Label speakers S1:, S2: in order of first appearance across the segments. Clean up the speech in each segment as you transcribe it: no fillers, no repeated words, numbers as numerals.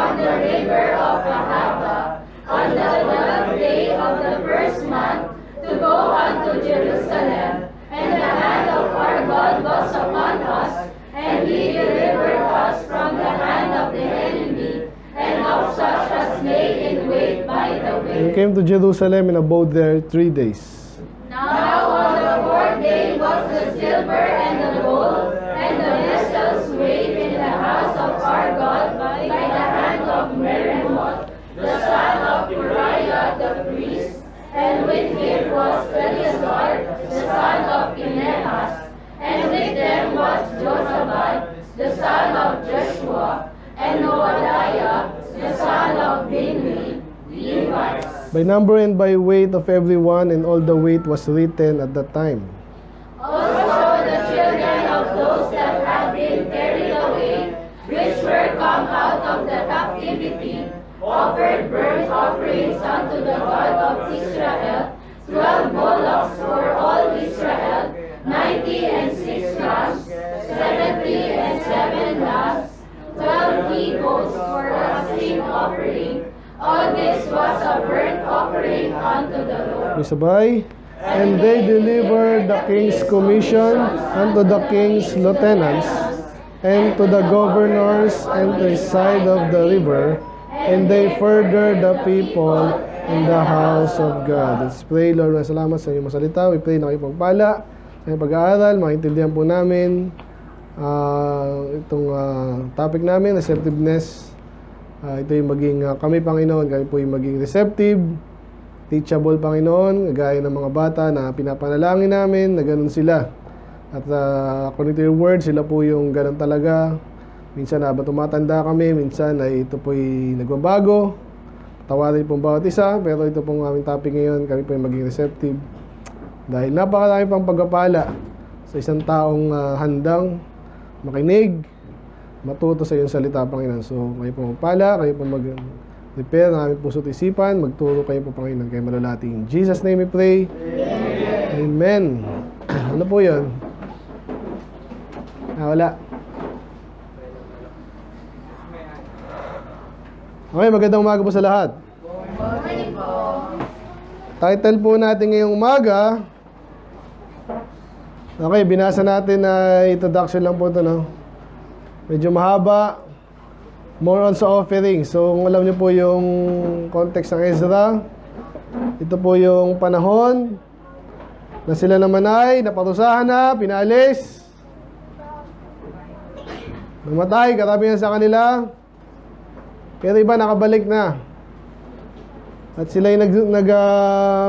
S1: on the river of Ahava, on the 12th day of the first month, to go unto Jerusalem. And the hand of our God was upon us, and he delivered us from the hand of the enemy, and of such as lay in wait by the way.
S2: And came to Jerusalem and abode there 3 days.
S1: Now on the 4th day was the silver and the gold, and the vessels weighed in the house of our God by the hand of Meremoth, the son of Uriah the priest, and with him was Eleazar, the son of Phinehas, and with them was Josabad, the son of Joshua, and Noadiah, the son of Binui, Levites.
S2: By number and by weight of everyone, and all the weight was written at that time.
S1: Also the children of those that had been carried away, which were come out of the captivity, offered burnt offerings unto the God of Israel, 12 bullocks for all Israel, 90 and 6 rams, 70 and 7 lambs, 12 he-goats for a sin offering. All this was a burnt offering unto the Lord.
S2: May sabay. And they delivered the king's commission unto the king's lieutenants, and to the governors, and to the side of the river, and they furthered the people in the house of God. Let's pray. Lord, salamat sa iyong masalita. We pray na kayo pagpala sa iyong pag-aaral. Maintindihan po namin itong topic namin, receptiveness. Ito yung maging kami, Panginoon, kami po yung maging receptive, teachable, Panginoon, gaya ng mga bata na pinapanalangin namin, na ganun sila. At according to your word, sila po yung ganun talaga. Minsan na tumatanda kami, minsan ay ito po'y nagbabago. Tawarin pong bawat isa, pero ito pong aming topic ngayon, kami po yung maging receptive. Dahil napakarami pang pagpapala sa isang taong handang makinig, matuto sa iyong salita, Panginoon. So, kayo po magpala, kayo po mag-repair ng aming puso't isipan, magturo kayo po, Panginoon, kayo malulati. In Jesus' name we pray. Amen. Ano po yun? Wala. Okay, magandang umaga po sa lahat. Title po natin ngayong umaga. Okay, binasa natin na introduction lang po ito, no? Medyo mahaba. More on sa offering. So, kung alam niyo po yung context ng Ezra, ito po yung panahon na sila naman ay naparusahan na, pinalis, namatay, karamihan sa kanila. Pero iba nakabalik na. At sila yung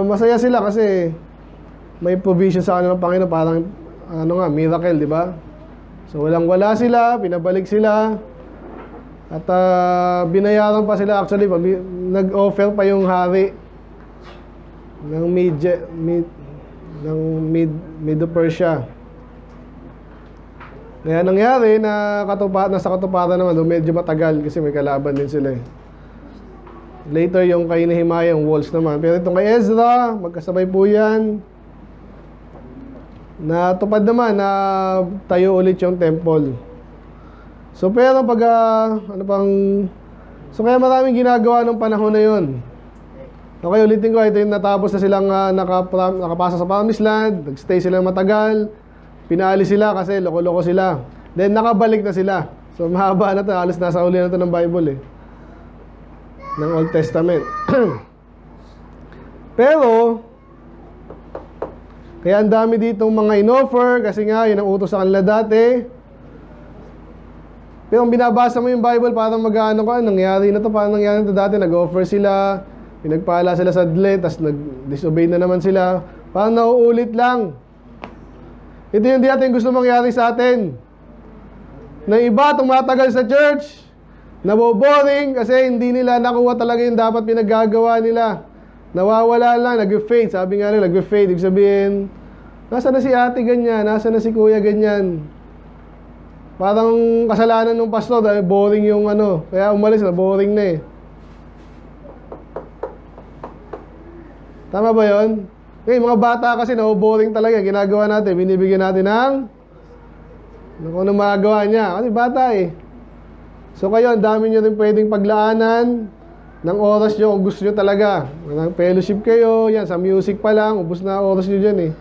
S2: masaya sila kasi may provision sa kanila ng Panginoon, parang miracle, di ba? So walang-wala sila, pinabalik sila. At binayaran pa sila, actually nag-offer pa yung hari ng Medo Persia. Kaya nangyari na nasa katuparan naman, medyo matagal kasi may kalaban din sila eh. Later yung kay Nehemiah, yung walls naman. Pero itong kay Ezra, magkasabay po yan. Natupad naman na tayo ulit yung temple. So pero pag so kaya maraming ginagawa nung panahon na yun. Okay, ulitin ko, ito yung natapos na silang nakapasa sa Promised Land, nagstay sila matagal, pinaalis sila kasi loko-loko sila. Then nakabalik na sila. So mahaba na ito, halos nasa uli na ito ng Bible eh, ng Old Testament. Pero kaya ang dami ditong mga in-offer kasi nga yun ang utos sa kanila dati. Pero kung binabasa mo yung Bible, parang mag-ano ka, nangyari na to, parang nangyari na to dati, nag-offer sila, pinagpala sila sa dle, tapos nag-disobey na naman sila. Parang nauulit lang. Ito yung di natin gusto mangyari sa atin. Na iba tumatagal sa church, naboboring kasi hindi nila nakuha talaga yung dapat pinaggagawa nila. Nawawala lang, nag-fade. Sabi nga nila, nag-fade. Ibig sabihin, nasa na si ate ganyan, nasa na si kuya ganyan. Parang kasalanan ng pastor dahil boring yung kaya umalis na, boring na eh. Tama ba yun? Okay, mga bata kasi boring talaga. Ginagawa natin, binibigyan natin ng kung ano magagawa niya. Kasi bata eh. So kayo, ang dami nyo rin pwedeng paglaanan ng oras nyo kung gusto nyo talaga. Fellowship kayo, yan, sa music pa lang, ubos na oras nyo dyan eh.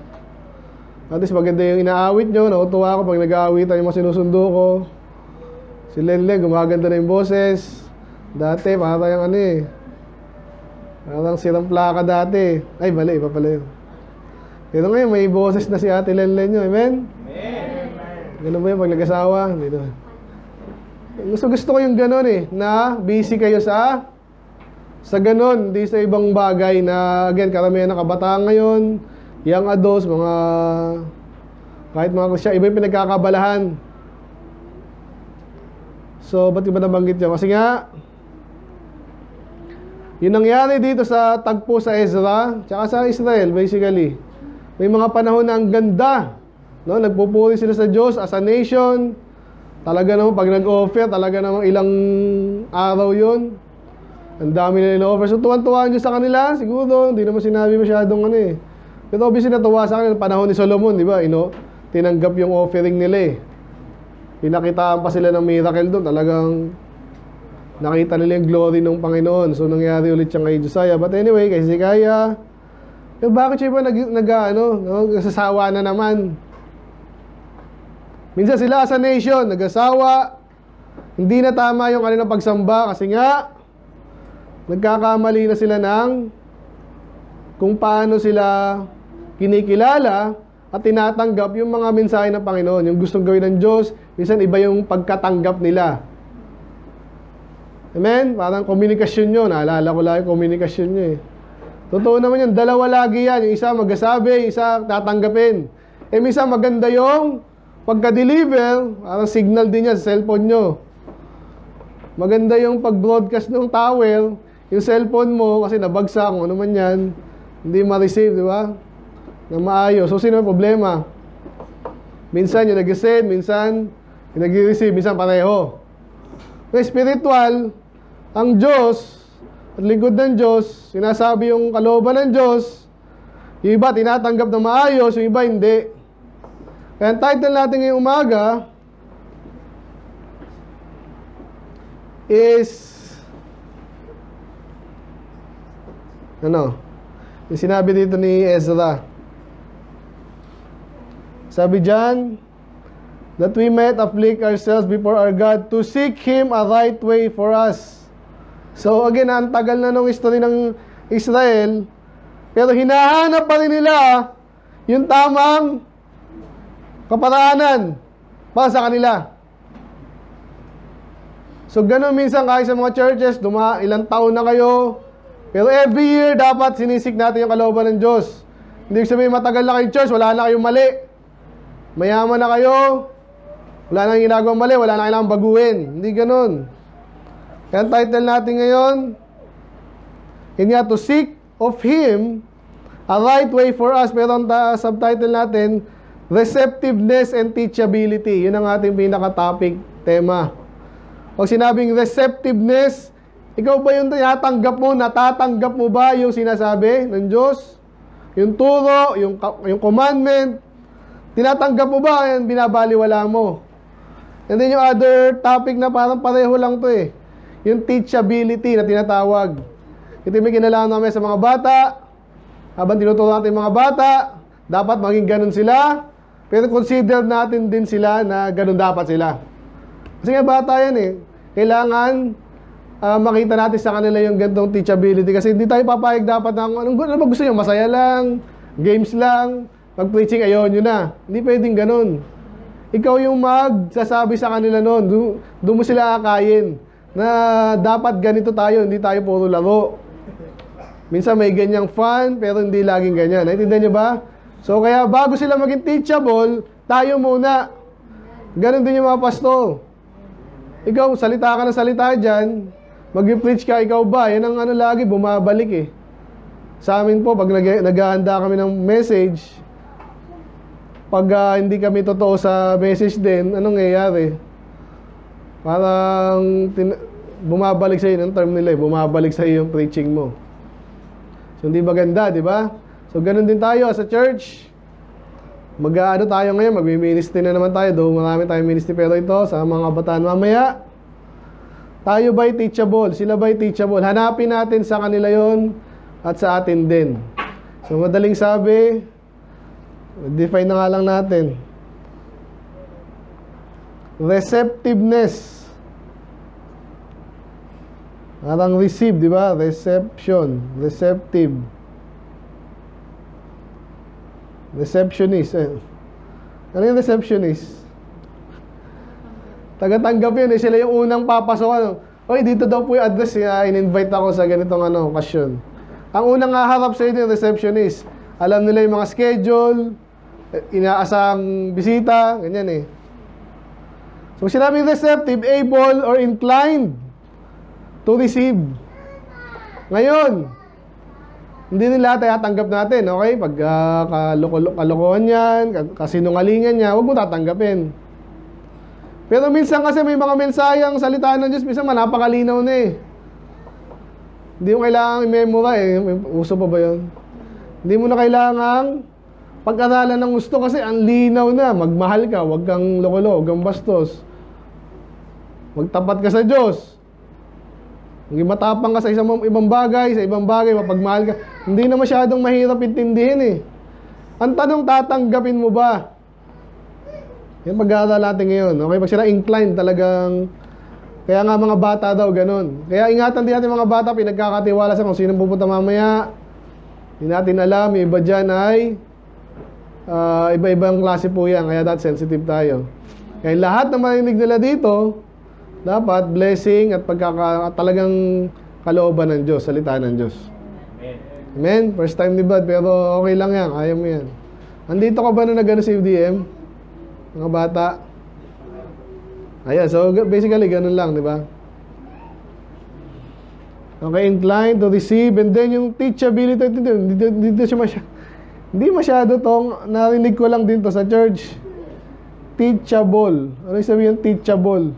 S2: At least maganda yung inaawit nyo, natutuwa ako pag nag-aawitan yung mga sinusundo ko. Si Lenlen, gumaganda na yung boses. Dati, parang yung ano eh. Parang sirang plaka dati. Ay, mali, iba pala yun. Pero ngayon, may boses na si Ate Lenlen nyo. Amen? Amen. Ganun ba yun pag nag-asawa? Dito. Gusto ko yung ganun eh, na busy kayo sa ganun, hindi sa ibang bagay na, again, karamihan ng kabataan ngayon, young adults, mga, kahit mga siya, iba yung pinagkakabalahan. So, ba't iba nabanggit yun? Kasi nga, yung nangyari dito sa tagpo sa Ezra, tsaka sa Israel, basically, may mga panahon na ang ganda, no? Nagpupuri sila sa Diyos as a nation. Talaga naman, pag nag-offer, talaga naman ilang araw yun. Ang dami nila in-offer. So, tuwan-tuwa nyo sa kanila, siguro, hindi naman sinabi masyadong ano eh. Pero obviously, natuwa sa kanila, panahon ni Solomon, di ba? Tinanggap yung offering nila eh. Pinakitaan pa sila ng miracle doon. Talagang nakita nila yung glory ng Panginoon. So, nangyari ulit siya kay Josiah. But anyway, kay Hezekiah, bakit siya ba nagsasawa na naman? Minsan sila as a nation, nag-asawa, hindi na tama yung kanilang pagsamba kasi nga, nagkakamali na sila ng kung paano sila kinikilala at tinatanggap yung mga mensahe ng Panginoon. Yung gustong gawin ng Diyos, minsan iba yung pagkatanggap nila. Amen? Parang komunikasyon nyo. Naalala ko lang yung komunikasyon nyo eh. Totoo naman yun. Dalawa lagi yan. Yung isa magsasabi, yung isa tatanggapin. Minsan maganda yung pagka-deliver, parang signal din yan sa cellphone nyo. Maganda yung pag-broadcast ng tower, yung cellphone mo, kasi nabagsak, kung ano man yan, hindi ma-receive, di ba? Na maayos. So, sino yung problema? Minsan yung nag-send, minsan yung nag-receive, minsan pareho. Kaya spiritual, ang Diyos, at lingkod ng Diyos, sinasabi yung kalooban ng Diyos, yung iba tinatanggap na maayos, yung iba hindi. Kaya ang title natin ngayong umaga is yung sinabi dito ni Ezra. Sabi dyan, that we might afflict ourselves before our God to seek Him a right way for us. So again, ang tagal na nung history ng Israel, pero hinahanap pa rin nila yung tamang kaparaanan para sa kanila. So ganun minsan kahit sa mga churches, ilang taon na kayo, pero every year dapat sinisik natin yung kalooban ng Diyos. Hindi sabihin matagal na kayong church, wala na kayong mali. Mayaman na kayo, wala nang ginagawang mali, wala na kailangang baguhin. Hindi ganun. Kaya ang title natin ngayon, yun nga, to seek of Him a right way for us. Pero ang subtitle natin, receptiveness and teachability. Yun ang ating pinaka-topic tema. Pag sinabing receptiveness, ikaw ba yung tinatanggap mo, natatanggap mo ba yung sinasabi ng Diyos? Yung turo, yung commandment, tinatanggap mo ba yan, binabaliwala mo? And then yung other topic na parang pareho lang to eh. Yung teachability na tinatawag. Ito may kinalaman namin sa mga bata. Habang tinuturo natin yung mga bata, dapat maging ganun sila. Pero consider natin din sila na ganun dapat sila. Kasi nga bata yan eh. Kailangan makita natin sa kanila yung ganitong teachability. Kasi hindi tayo papayag dapat na ano ba gusto nyo? Masaya lang, games lang, pag-preaching ayaw nyo na. Hindi pwedeng ganun. Ikaw yung magsasabi sa kanila noon. Doon mo sila akayin na dapat ganito tayo, hindi tayo puro laro. Minsan may ganyang fun, pero hindi laging ganyan. Naintindihan nyo ba? So kaya bago sila maging teachable, tayo muna. Ganon din yung mga pastor. Ikaw, salita ka ng salita dyan, mag-preach ka, ikaw ba? Yan ang lagi, bumabalik eh. Sa amin po, pag naghahanda kami ng message, pag hindi kami totoo sa message din, anong nangyayari? Parang bumabalik sa iyo, yung term nila eh, bumabalik sa iyo yung preaching mo. So hindi maganda, di ba? So ganun din tayo sa church. Tayo ngayon, magmi-ministry na naman tayo. Though marami tayong ministry, pero ito sa mga kabataan mamaya, Tayo ba'y teachable? Sila ba'y teachable? Hanapin natin sa kanila yon at sa atin din. So, madaling sabi, define na nga lang natin. Receptiveness. Parang receive, di ba? Reception. Receptive. Receptionist. Ano yung receptionist? Taga-tanggap yun. Sila yung unang papasok. Oy, dito daw po yung address. In-invite ako sa ganitong okasyon. Ang unang haharap sa inyo yung receptionist. Alam nila yung mga schedule, inaasang bisita, ganyan eh. So, sinabing receptive, able or inclined to receive. Ngayon, hindi nila tatanggap natin, okay? Pag kalokohan yan, kasinungalingan niya, huwag mo tatanggapin. Pero minsan kasi may mga mensaheng salitaan ng Diyos, minsan napakalinaw na eh. Hindi mo kailangang i-memorize eh. Uso pa ba yun? Hindi mo na kailangang pag-aralan ng gusto kasi ang linaw na. Magmahal ka, huwag kang loko-loko, huwag kang bastos. Magtapat ka sa Diyos. Maging matapang ka sa ibang bagay, mapagmahal ka. Hindi na masyadong mahirap intindihin eh. Ang tanong, tatanggapin mo ba? Yan pag-aaral natin ngayon. Okay, pag sila inclined talagang... Kaya nga mga bata daw, ganun. Kaya ingatan din natin mga bata, pinagkakatiwala sa kung sino pupunta mamaya. Hindi natin alam, yung iba dyan ay iba-ibang klase po yan, kaya dapat sensitive tayo. Kaya lahat na marinig nila dito, dapat blessing at talagang kalooban ng Diyos, salita ng Diyos. Amen? First time ni Bud, pero okay lang yan, kaya mo yan. Andito ka ba na nag-ano sa UDM? Mga bata? Ayan, so basically, ganun lang, di ba? Okay, inclined to receive, and then yung teachability, hindi masyado tong, narinig ko lang din to sa church. Teachable. Ano yung sabihin teachable?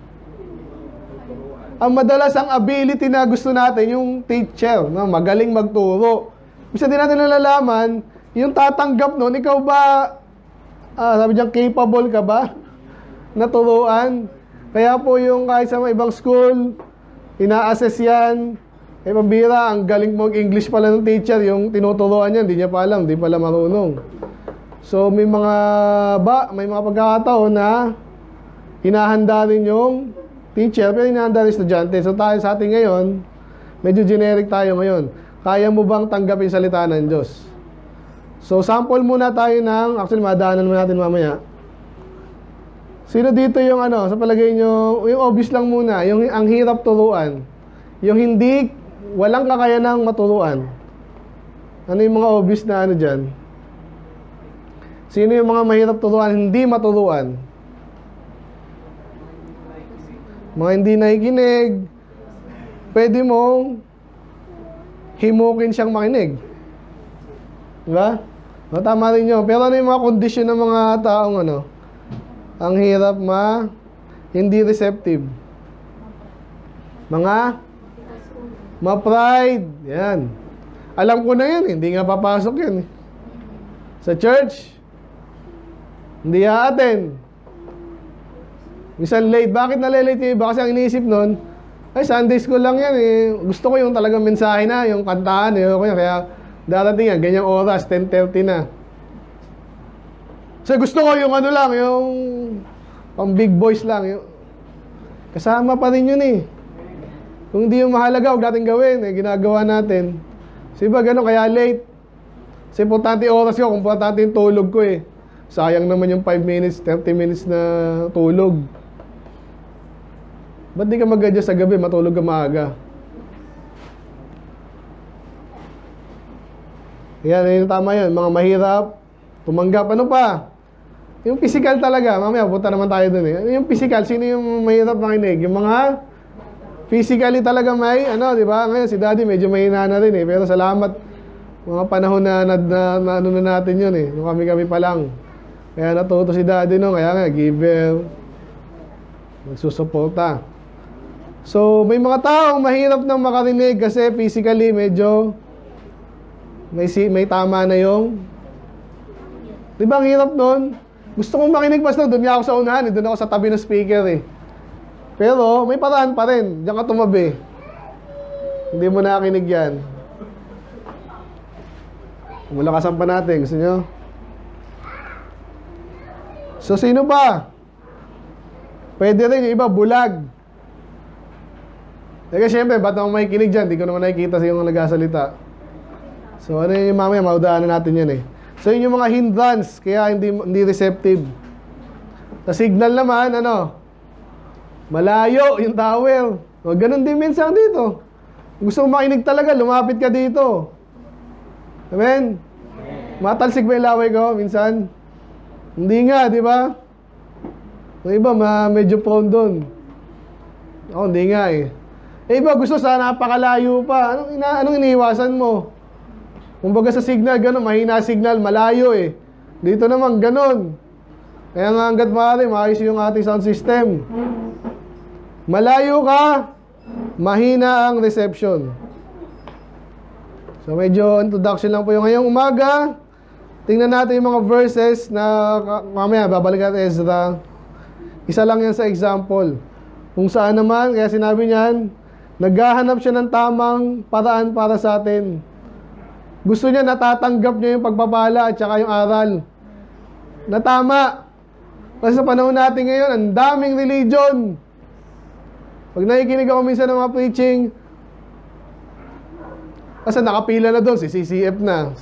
S2: Ang madalas ang ability na gusto natin, yung teacher, no? Magaling magturo. Bisa din natin nalalaman, yung tatanggap nun, ikaw ba, sabi diyan, capable ka ba? Naturuan? Kaya po yung kahit sa mga ibang school, ina-assess yan. Eh, pambira, ang galing mo English pala ng teacher, yung tinuturuan niya, hindi niya pa alam, hindi pala marunong. So, may mga pagkakataon na hinahanda rin yung teacher, pero hinahanda rin estudyante. So, tayo sa atin ngayon, medyo generic tayo ngayon. Kaya mo bang tanggapin salita ng Diyos? So, sample muna tayo ng, actually, madaanan mo natin mamaya. Sino dito yung sa palagay nyo, yung obvious lang muna, yung ang hirap turuan, yung hindi, walang kakayanang maturuan. Ano yung mga obvious na dyan? Sino yung mga mahirap turuan, hindi maturuan? Mga hindi nakikinig, pwede mong himukin siyang makinig. Diba? Tama rin nyo. Pero ano yung mga kondisyon ng mga taong ang hirap hindi receptive. Mga ma-pride. Yan. Alam ko na yan. Hindi nga papasok yan. Sa church, hindi a-attend. Minsan late. Bakit nalilate yung iba? Kasi ang iniisip nun, ay Sunday school lang yan eh. Gusto ko yung talagang mensahe na, yung kantaan eh. Kaya darating yan, ganyang oras, 10:30 na. So gusto ko yung lang, yung pang big boys lang. Yung, kasama pa rin yun eh. Kung hindi yung mahalaga, huwag natin gawin. Ginagawa natin. So iba ganun, kaya late. Kasi importante oras ko, kung importante yung tulog ko eh. Sayang naman yung 5 minutes, 30 minutes na tulog. Ba't di ka mag-adjust sa gabi, matulog ka maaga? Yan, tama yun. Mga mahirap, tumanggap. Ano pa? Yung physical talaga, mamaya punta naman tayo dun eh. Yung physical, sino yung mahirap makinig? Yung mga physically talaga may, di ba? Ngayon si Daddy medyo mahina na rin eh. Pero salamat, mga panahon na ano na natin yun eh. Nung kami pa lang. Kaya natuto si Daddy no, kaya nga, giver, nagsusuporta. So, may mga taong mahirap nang makarinig kasi physically medyo may tama na yung, di ba ang hirap nun? Gusto kong makinig, pastor, doon nga ako sa unahan, doon ako sa tabi ng speaker eh. Pero may paraan pa rin. Diyan ka tumabi. Hindi mo nakinig yan. Mulakasan pa natin. Gusto nyo? So, sino pa? Pwede rin yung iba, bulag. Kasi syempre, ba't naman may kinig dyan? Di ko naman nakikita sa yung nagsasalita. So, ano yung mamaya? Maudaanan natin yan eh. So, yun yung mga hindrance. Kaya hindi receptive. Sa signal naman, ano? Malayo yung tower. O, ganun din minsan dito. Gusto mo makinig talaga, lumapit ka dito. Amen? Matalsik ba yung laway ko minsan? Hindi nga, di ba? Yung iba, medyo prone doon. Ako, hindi nga eh. Iba, gusto sa napakalayo pa. Anong iniiwasan mo? Kumbaga sa signal, gano'n, mahina signal, malayo eh. Dito naman, gano'n. Kaya nga hanggat maaari, maayos yung ating sound system. Malayo ka, mahina ang reception. So medyo introduction lang po yung ngayong umaga. Tingnan natin yung mga verses na mamaya babalik natin Ezra. Isa lang yan sa example. Kung saan naman, kaya sinabi niyan, naghahanap siya ng tamang paraan para sa atin. Gusto niya, natatanggap niya yung pagpapala at saka yung aral. Na tama. Kasi sa panahon natin ngayon, ang daming religion. Pag nakikinig ako minsan ng mga preaching, kasi nakapila na doon, si CCF na.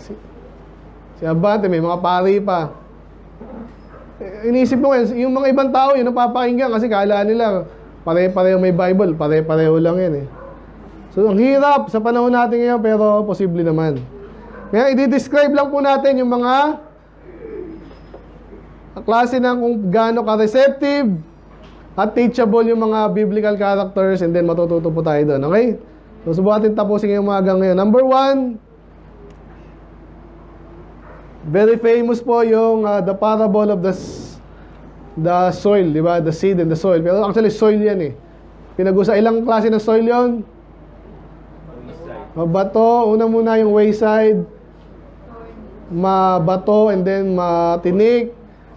S2: Si Abante, may mga pari pa. Iniisip ko ngayon, yung mga ibang tao, yun napapakinggan kasi kala nila, pare-pareho may Bible, pare-pareho lang yan eh. So, ang hirap sa panahon natin ngayon, pero posible naman. Kaya, i-describe lang po natin yung mga klase ng kung gaano ka-receptive at teachable yung mga biblical characters, and then matututo po tayo doon, okay? So, subukan natin tapusin yung umaga ngayon. Number 1, very famous po yung the parable of the soil, di ba? The seed and the soil. Pero actually, soil yan eh. Pinag-usa, ilang klase ng soil yon? Mabato, una muna yung wayside, mabato, and then matinik,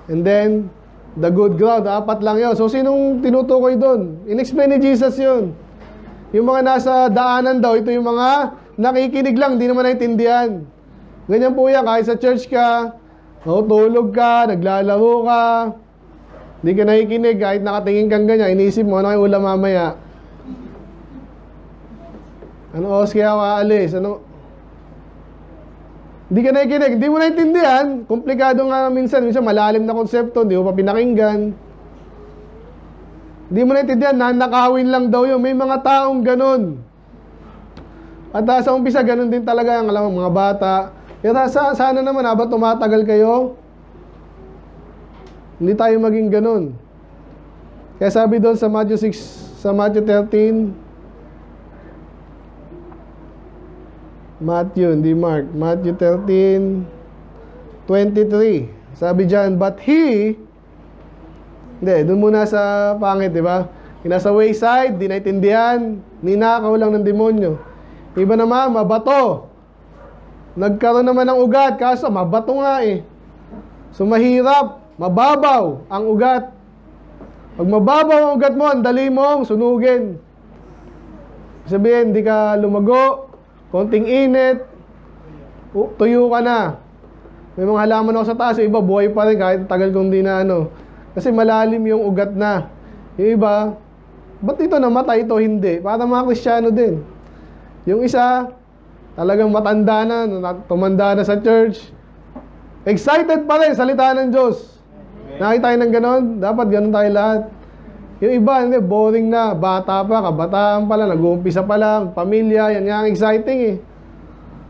S2: and then the good ground. 4 lang yun. So, sinong tinutukoy doon? In-explain ni Jesus yun. Yung mga nasa daanan daw, ito yung mga nakikinig lang, hindi naman naintindihan. Ganyan po yan, kahit sa church ka, tulog ka, naglalaro ka, hindi ka nakikinig, kahit nakatingin kang ganyan, iniisip mo, ano kayo ulam mamaya? Ano oras kaya ako aalis? Ano? Hindi ka nakikinig, hindi mo naintindihan, komplikado nga minsan malalim na konsepto, hindi mo pa pinakinggan. Hindi mo naintindihan, nanakawin lang daw yun. May mga taong ganun. At sa umpisa, ganun din talaga ang alam mga bata. Kaya sana naman, habang tumatagal kayo, hindi tayo maging ganun. Kaya sabi doon sa Matthew 6, sa Matthew 13, hindi Mark, Matthew 13, 23. Sabi dyan, but he, hindi, doon muna sa pangit, di ba? Nasa wayside, di naintindihan, ninakaw lang ng demonyo. Iba naman, mabato. Nagkaroon naman ng ugat, kaso mabato nga eh. So mahirap, mababaw ang ugat. Pag mababaw ang ugat mo, ang dali mong sunugin. Sabihin, di ka lumago, konting init, tuyo ka na. May mga halaman ako sa taas, yung iba buhay pa rin kahit tagal kong di na ano. Kasi malalim yung ugat na. Yung iba, ba't ito namatay, ito hindi? Para mga Kristiyano din. Yung isa, talagang matanda na, tumanda na sa church. Excited pa rin, salita ng Diyos. Nakita tayo ng ganon? Dapat ganon tayo lahat. Yung iba, hindi, boring na. Bata pa, kabataan pa lang, nag-uumpisa pa lang, pamilya, yan nga ang exciting eh.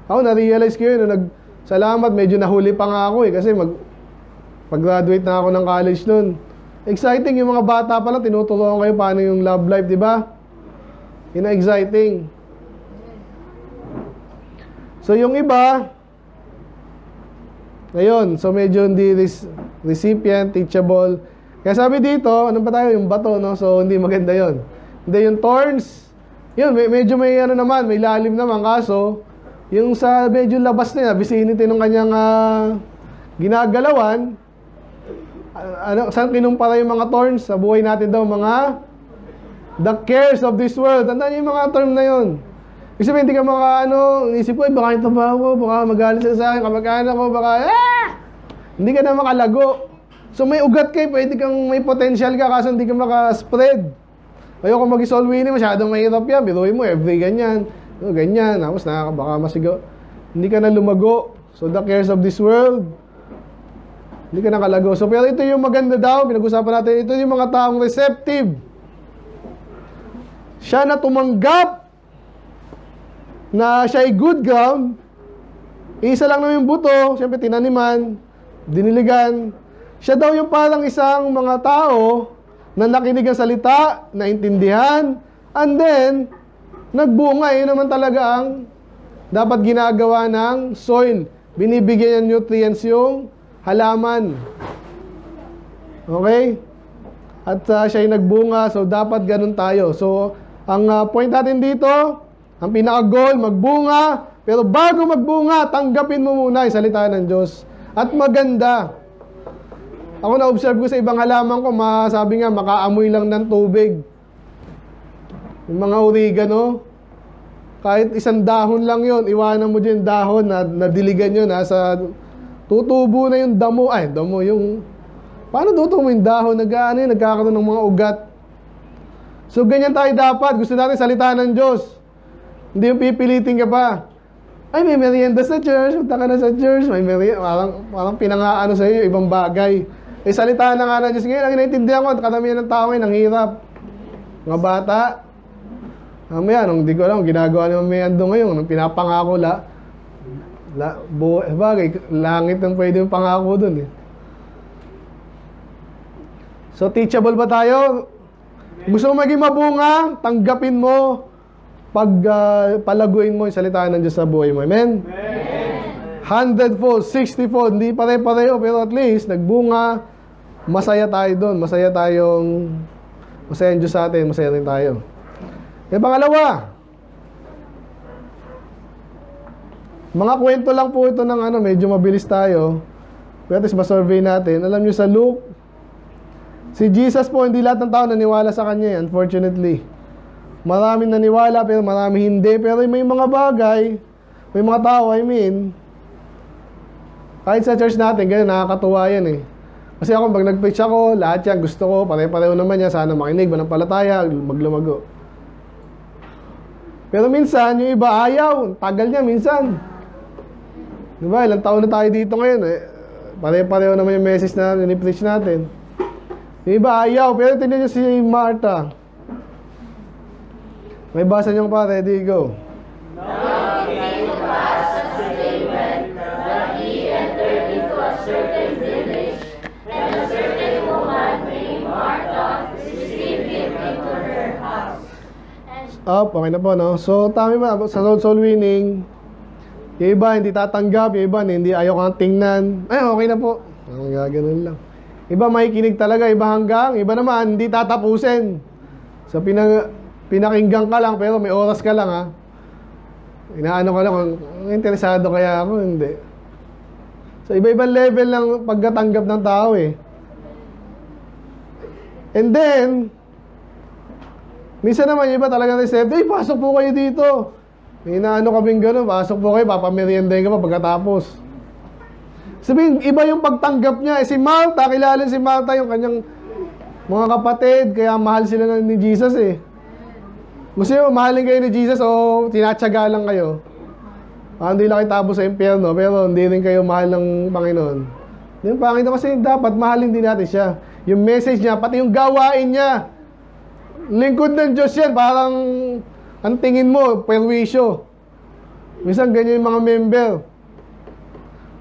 S2: Ako, na-realize ko yun, salamat, medyo nahuli pa nga ako eh, kasi pag-graduate na ako ng college noon. Exciting yung mga bata pa lang, tinuturuan kayo paano yung love life, di ba? Yun ang exciting. So yung iba, ngayon, so medyo hindi recipient, teachable. Kaya sabi dito, ano pa tayo, yung bato, no? So hindi maganda yon. Hindi yung thorns, yun, medyo may ano naman, may lalim naman, kaso, yung sa medyo labas na vicinity ng kanyang ginagalawan, saan kinumpara yung mga thorns? Sa buhay natin daw, mga The cares of this world. Tandaan niyo yung mga term na yun. Ibig sabihin, hindi ka isip ko, baka ito ba ako, baka magalit sila sa akin, kamag-anak ko, baka, hindi ka na makalago. So may ugat kayo, pwede kang may potential ka, kaso hindi ka makaspread. Ayoko mag-soul winning, masyadong mahirap yan. Biruin mo, every ganyan. Ganyan, tapos baka masigaw. Hindi ka na lumago. So the cares of this world, hindi ka nakalago. So pero ito yung maganda daw, pinag-usapan natin, ito yung mga taong receptive. Siya na tumanggap na siya ay good ground. Isa lang naman yung buto, siyempre tinaniman, diniligan. Siya daw yung parang isang mga tao na nakinig ang salita, naintindihan, and then nagbunga. Yun naman talaga ang dapat ginagawa ng soil. Binibigyan ng nutrients yung halaman. Okay? At siya ay nagbunga, so dapat ganun tayo. So, ang point natin dito, ang pinaka-goal, magbunga. Pero bago magbunga, tanggapin mo muna yung salita ng Diyos. At maganda. Ako na-observe ko sa ibang halaman ko, sabi nga, makaamoy lang ng tubig. Yung mga oregano, kahit isang dahon lang yon, iwanan mo dyan dahon na nadiligan yun, tutubo na yung damo. Ay, damo yung... Paano tutubo yung dahon? Nagkakaroon ng mga ugat. So, ganyan tayo dapat. Gusto natin salita ng Diyos. Hindi yung pipilitin ka pa. Ay, may merienda sa church. Punta ka na sa church. May merienda. Parang pinangaano sa iyo, ibang bagay. Eh, salita na nga ng Diyos. Ngayon, ang inaintindihan ko, karamihan ng tao ngayon, ang hirap. Mga bata. Mamaya, nung di ko alam, ginagawa ni Mami Ando ngayon, nung pinapangako bagay, langit ang pwede yung pangako dun eh. So, teachable ba tayo? Gusto mo maging mabunga, tanggapin mo, palaguin mo yung salita ng Diyos sa buhay mo. Amen? 100-fold, 60-fold, hindi pare-pareho, pero at least, nagbunga, masaya tayo doon, masaya ang Diyos sa atin, masaya rin tayo. E pangalawa, mga kwento lang po ito ng medyo mabilis tayo, pero at least ma-survey natin. Alam nyo sa Luke, si Jesus po, hindi lahat ng tao naniwala sa Kanya, unfortunately. Maraming naniwala, pero marami hindi. Pero may mga bagay, may mga tao, kahit sa church natin, ganyan, nakakatuwa yan eh. Kasi ako, pag nag-preach ako, lahat yan, gusto ko, pare-pareho naman yan, sana makinig, manampalataya, maglumago. Pero minsan, yung iba ayaw, tagal niya minsan. Diba, ilang taon na tayo dito ngayon eh. Pare-pareho naman yung message na ni-preach natin. Yung iba ayaw, pero tingnan nyo si Martha. May basa nyo pa, ready, go.
S1: Now it came to pass as they went, that he entered into a certain village, and a certain woman named Martha received him into her house.
S2: Okay na po, no? So, tama ba? Sa soul winning, yung iba hindi tatanggap, yung iba hindi ayaw kang tingnan. Ay, okay na po. Ganun lang. Iba makikinig talaga, iba hanggang, iba naman hindi tatapusin. So pinakinggan ka lang pero may oras ka lang ha. Inaano ka lang kung interesado kaya ako, hindi. So iba-ibang level lang pagkatanggap ng tao eh. And then minsan naman iba talaga receptive, pasok po kayo dito. May inaano kaming gano'n, pasok po kayo, papameriendahin ka pa pagkatapos. Sabihin, iba yung pagtanggap niya. Si Martha, kilala si Martha yung kanyang mga kapatid, kaya mahal sila ni Jesus eh. Gusto nyo, mahalin kayo ni Jesus o tinatsaga lang kayo? Hindi lang kayo tapos sa impyerno, pero hindi rin kayo mahal ng Panginoon. Yung Panginoon kasi dapat mahalin din natin siya. Yung message niya, pati yung gawain niya. Lingkod ng Diyos yan, parang ang tingin mo, perwisyo. Minsan ganyan yung mga member.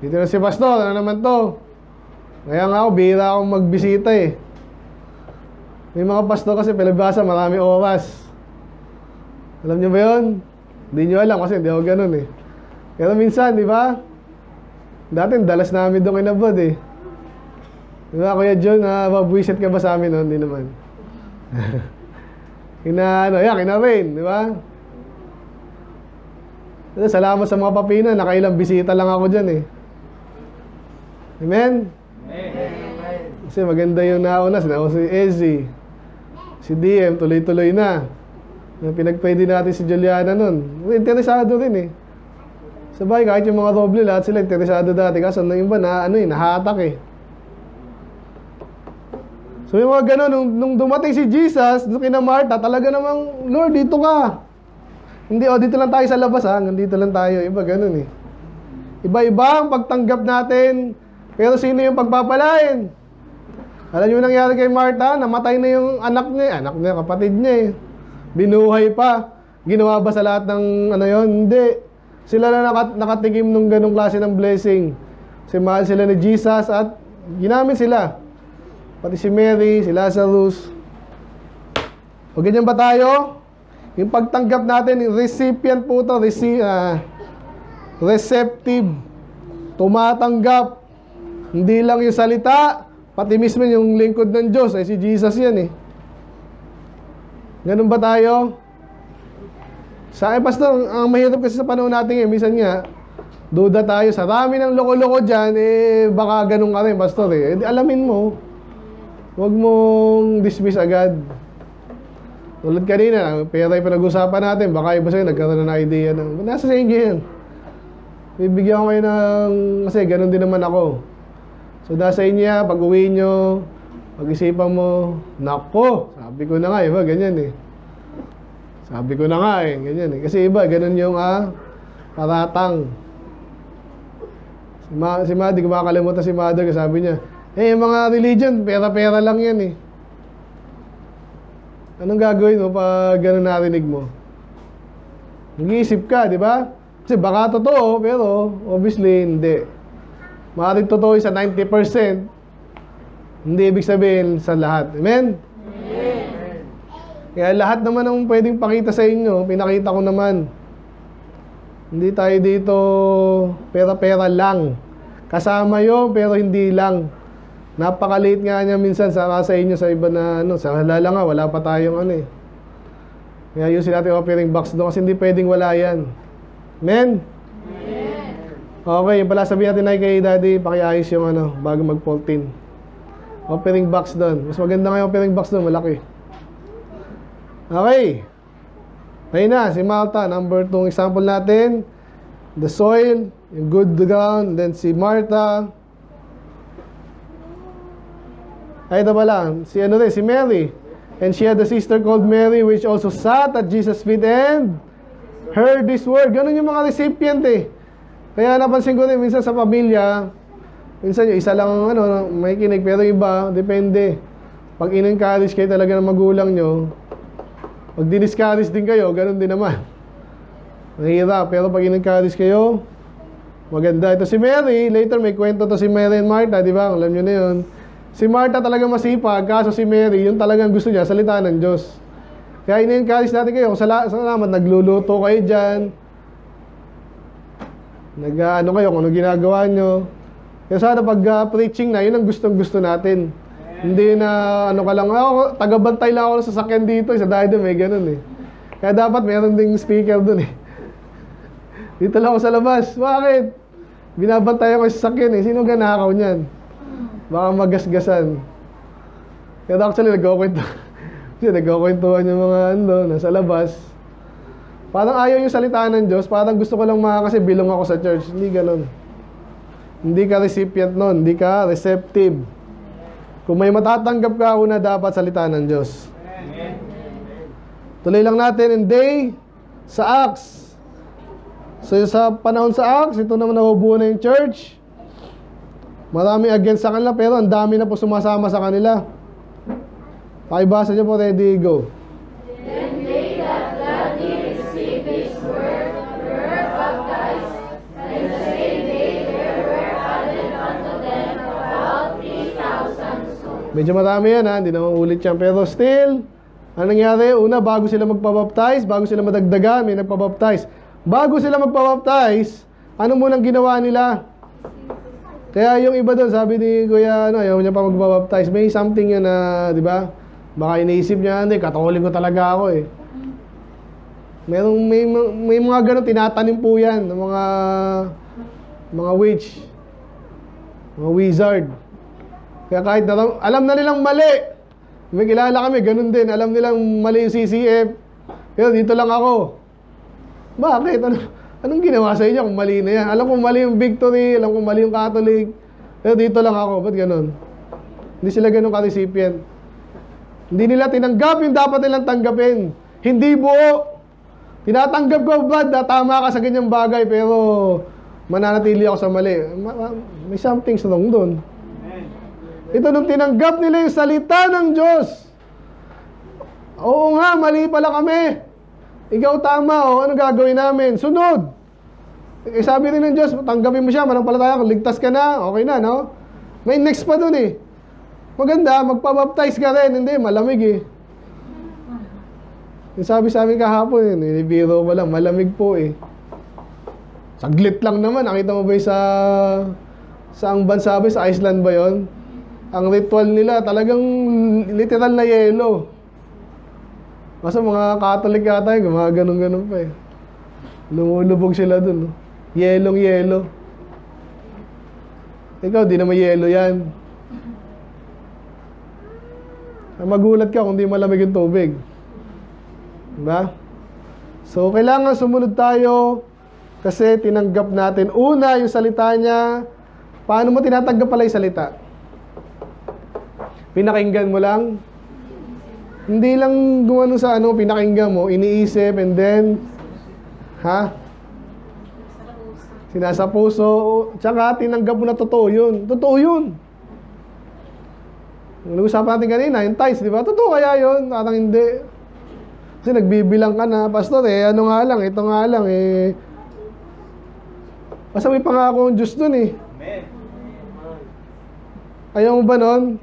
S2: Dito na si Pastor, ano naman to? Kaya nga ako, bihira akong magbisita eh. May mga pastor kasi palibasa, marami oras. Alam niyo ba yun? Hindi niyo alam kasi hindi ako ganun eh. Pero minsan, di ba? Dati, dalas namin doon kinabod eh. Di ba, Kuya John, mabwisit ka ba sa amin? No? Hindi naman. Kina Rain, di ba? Salamat sa mga papina, nakailang bisita lang ako dyan eh. Amen? Amen. Kasi maganda yung nauna, sinawa si Ezzy. Si DM, tuloy-tuloy na. Pinagpwede natin si Juliana nun. Interesado rin eh. Sabay, kahit yung mga doble, lahat sila interesado dati. Kaso na iba na, nahatak eh. So yung mga ganun, nung dumating si Jesus, nung kina Martha, talaga namang, Lord, dito ka. Hindi, dito lang tayo sa labas ha. Dito lang tayo. Iba ganun eh. Iba-iba ang pagtanggap natin. Pero sino yung pagpapalain? Alam niyo nangyari kay Martha? Namatay na yung anak niya, kapatid niya eh. Binuhay pa. Ginawa ba sa lahat ng yon? Hindi. Sila na nakatikim nung ganung klase ng blessing. Kasi mahal sila ni Jesus at ginamit sila. Pati si Mary, si Lazarus. O ganyan ba tayo? Yung pagtanggap natin, yung recipient po ito, receptive. Tumatanggap. Hindi lang yung salita, pati mismo yung lingkod ng Diyos. Ay si Jesus yan eh. Ganun ba tayo? Sa akin, Pastor, ang mahirap kasi sa panahon natin minsan nga, duda tayo. Sa dami ng loko-loko dyan, baka ganun ka rin, Pastor eh. Alamin mo. Huwag mong dismiss agad. Tulad kanina, pera yung pinag-usapan natin. Baka iba sa'yo, nagkaroon na idea na, nasa sa inyo yan. Bibigyan ko kayo ng, kasi ganun din naman ako. So, nasa inyo yan, pag uwi nyo, pag-isipan mo, nako, sabi ko na nga, iba, ganyan eh. Sabi ko na nga eh, ganyan eh. Kasi iba, ganun yung paratang. Si Madi, kumakalimutan si Mother, sabi niya, yung mga religion, pera-pera lang yan eh. Anong gagawin mo pag gano'n narinig mo? Nag-iisip ka, di ba? Kasi baka totoo, pero obviously hindi. Maaaring totoo sa 90%, hindi ibig sabihin sa lahat. Amen?
S1: Amen.
S2: Kaya lahat naman ang pwedeng pakita sa inyo, pinakita ko naman. Hindi tayo dito pera-pera lang. Kasama yun, pero hindi lang. Napakaliit nga niya minsan sa inyo sa iba na sa halala nga, wala pa tayong Kaya ayusin natin offering box doon kasi hindi pwedeng wala yan. Amen?
S1: Amen.
S2: Okay, yung pala sabihin natin ay kay Daddy, pakiayos yung bago mag-14. Offering box doon. Mas maganda nga yung offering box doon, malaki. Okay. Ayun na, si Martha, number 2 example natin. The soil, yung good ground, then si Martha. Ay, ito pala, si Mary. And she had a sister called Mary, which also sat at Jesus' feet and heard this word. Ganun yung mga recipient eh. Kaya napansin ko rin, minsan sa pamilya, minsan yung isa lang may kinig, pero iba, depende. Pag in-encourage kayo talaga ng magulang nyo, pag din-discourage din kayo, ganun din naman. Mahirap, pero pag in-encourage kayo, maganda. Ito si Mary, later may kwento to si Mary and Martha, di ba? Alam nyo na yun. Si Martha talaga masipag, kaso si Mary, yun talagang gusto niya, salita ng Diyos. Kaya in-encourage natin kayo, kung salamat, nagluluto kayo dyan, kayo, kung ano ginagawa nyo. Kaya sana pag preaching na, yun ang gustong-gusto natin. Hindi na ka lang, taga-bantay lang ako sa sasakyan dito, sa dahil doon, may ganun eh. Kaya dapat meron ding speaker doon eh. Dito lang ako sa labas. Bakit? Binabantay ako sa sasakyan eh. Sino ganakaw niyan? Baka magasgasan. Kaya actually, nagkukwentuhan yung mga nasa labas. Parang ayaw yung salita ng Diyos. Parang gusto ko lang kasi bilong ako sa church. Hindi ganun. Hindi ka recipient nun. Hindi ka receptive. Kung may matatanggap ka, una dapat salita ng Diyos. Tuloy lang natin. And they, sa Acts. So sa panahon sa Acts, ito naman nabubuo na yung church. Marami against sa kanila, pero ang dami na po sumasama sa kanila. Pakibasa niyo po, ready, go.
S1: Then they that gladly received his word were baptized, and the same day there were added unto them about 3,000 souls.
S2: Medyo marami yan hindi naman ulit yan. Pero still, ano nangyari? Una, bago sila magpabaptize, bago sila madagdagan, may nagpabaptize. Bago sila magpabaptize, ano munang ginawa nila? Kaya yung iba doon, sabi ni Kuya, ayaw niya pa magbabaptize. May something yun na, di ba? Baka iniisip niya, hindi, Katoliko talaga ako eh. May mga ganun, tinatanim po yan, ng mga witch, mga wizard. Kaya kahit alam na nilang mali, May kilala kami, ganun din. Alam nilang mali yung CCF. Pero dito lang ako. Bakit? Anong ginawa sa inyo kung mali na yan? Alam kong mali yung Victory, alam kong mali yung Catholic. Pero dito lang ako. Ba't ganun? Hindi sila ganun ka-recipient. Hindi nila tinanggap yung dapat nilang tanggapin. Hindi buo. Tinatanggap ko, Brad, na tama ka sa ganyang bagay, pero mananatili ako sa mali. May something's wrong doon. Ito nung tinanggap nila yung salita ng Diyos. Oo nga, mali pala kami. Ikaw tama, o ano gagawin namin? Sunod. Eh, sabi rin ng Diyos, tanggapin mo siya, manampalataya, ligtas ka na, okay na, no? May next pa dun eh. Maganda, magpabaptize ka rin. Hindi, malamig eh. Yung sabi sa amin kahapon, nilibiro ko lang, malamig po eh. Saglit lang naman, nakita mo ba yung saang bansa ba, sa Iceland ba yon? Ang ritual nila, talagang literal na yelo. Kasi mga Catholic yata yung gumaganon-ganon pa eh. Lumulubog sila dun. No? Yelong-yelo. Ikaw, di naman yelo yan. Magulat ka kung di malamig yung tubig. Diba? So, kailangan sumunod tayo kasi tinanggap natin. Una, yung salita niya. Paano mo tinatanggap pala yung salita? Pinakinggan mo lang? Hindi lang gumano sa pinakinggan mo, iniisip, and then, sinasa puso, tsaka tinanggap mo na totoo yun. Totoo yun. Nag-usapan natin kanina, yung tithes, di ba? Totoo kaya yun? Parang hindi. Kasi nagbibilang ka na, Pastor, ano nga lang, ito nga lang, basta may pangako ang Diyos dun eh.
S3: Amen.
S2: Ayaw mo ba nun?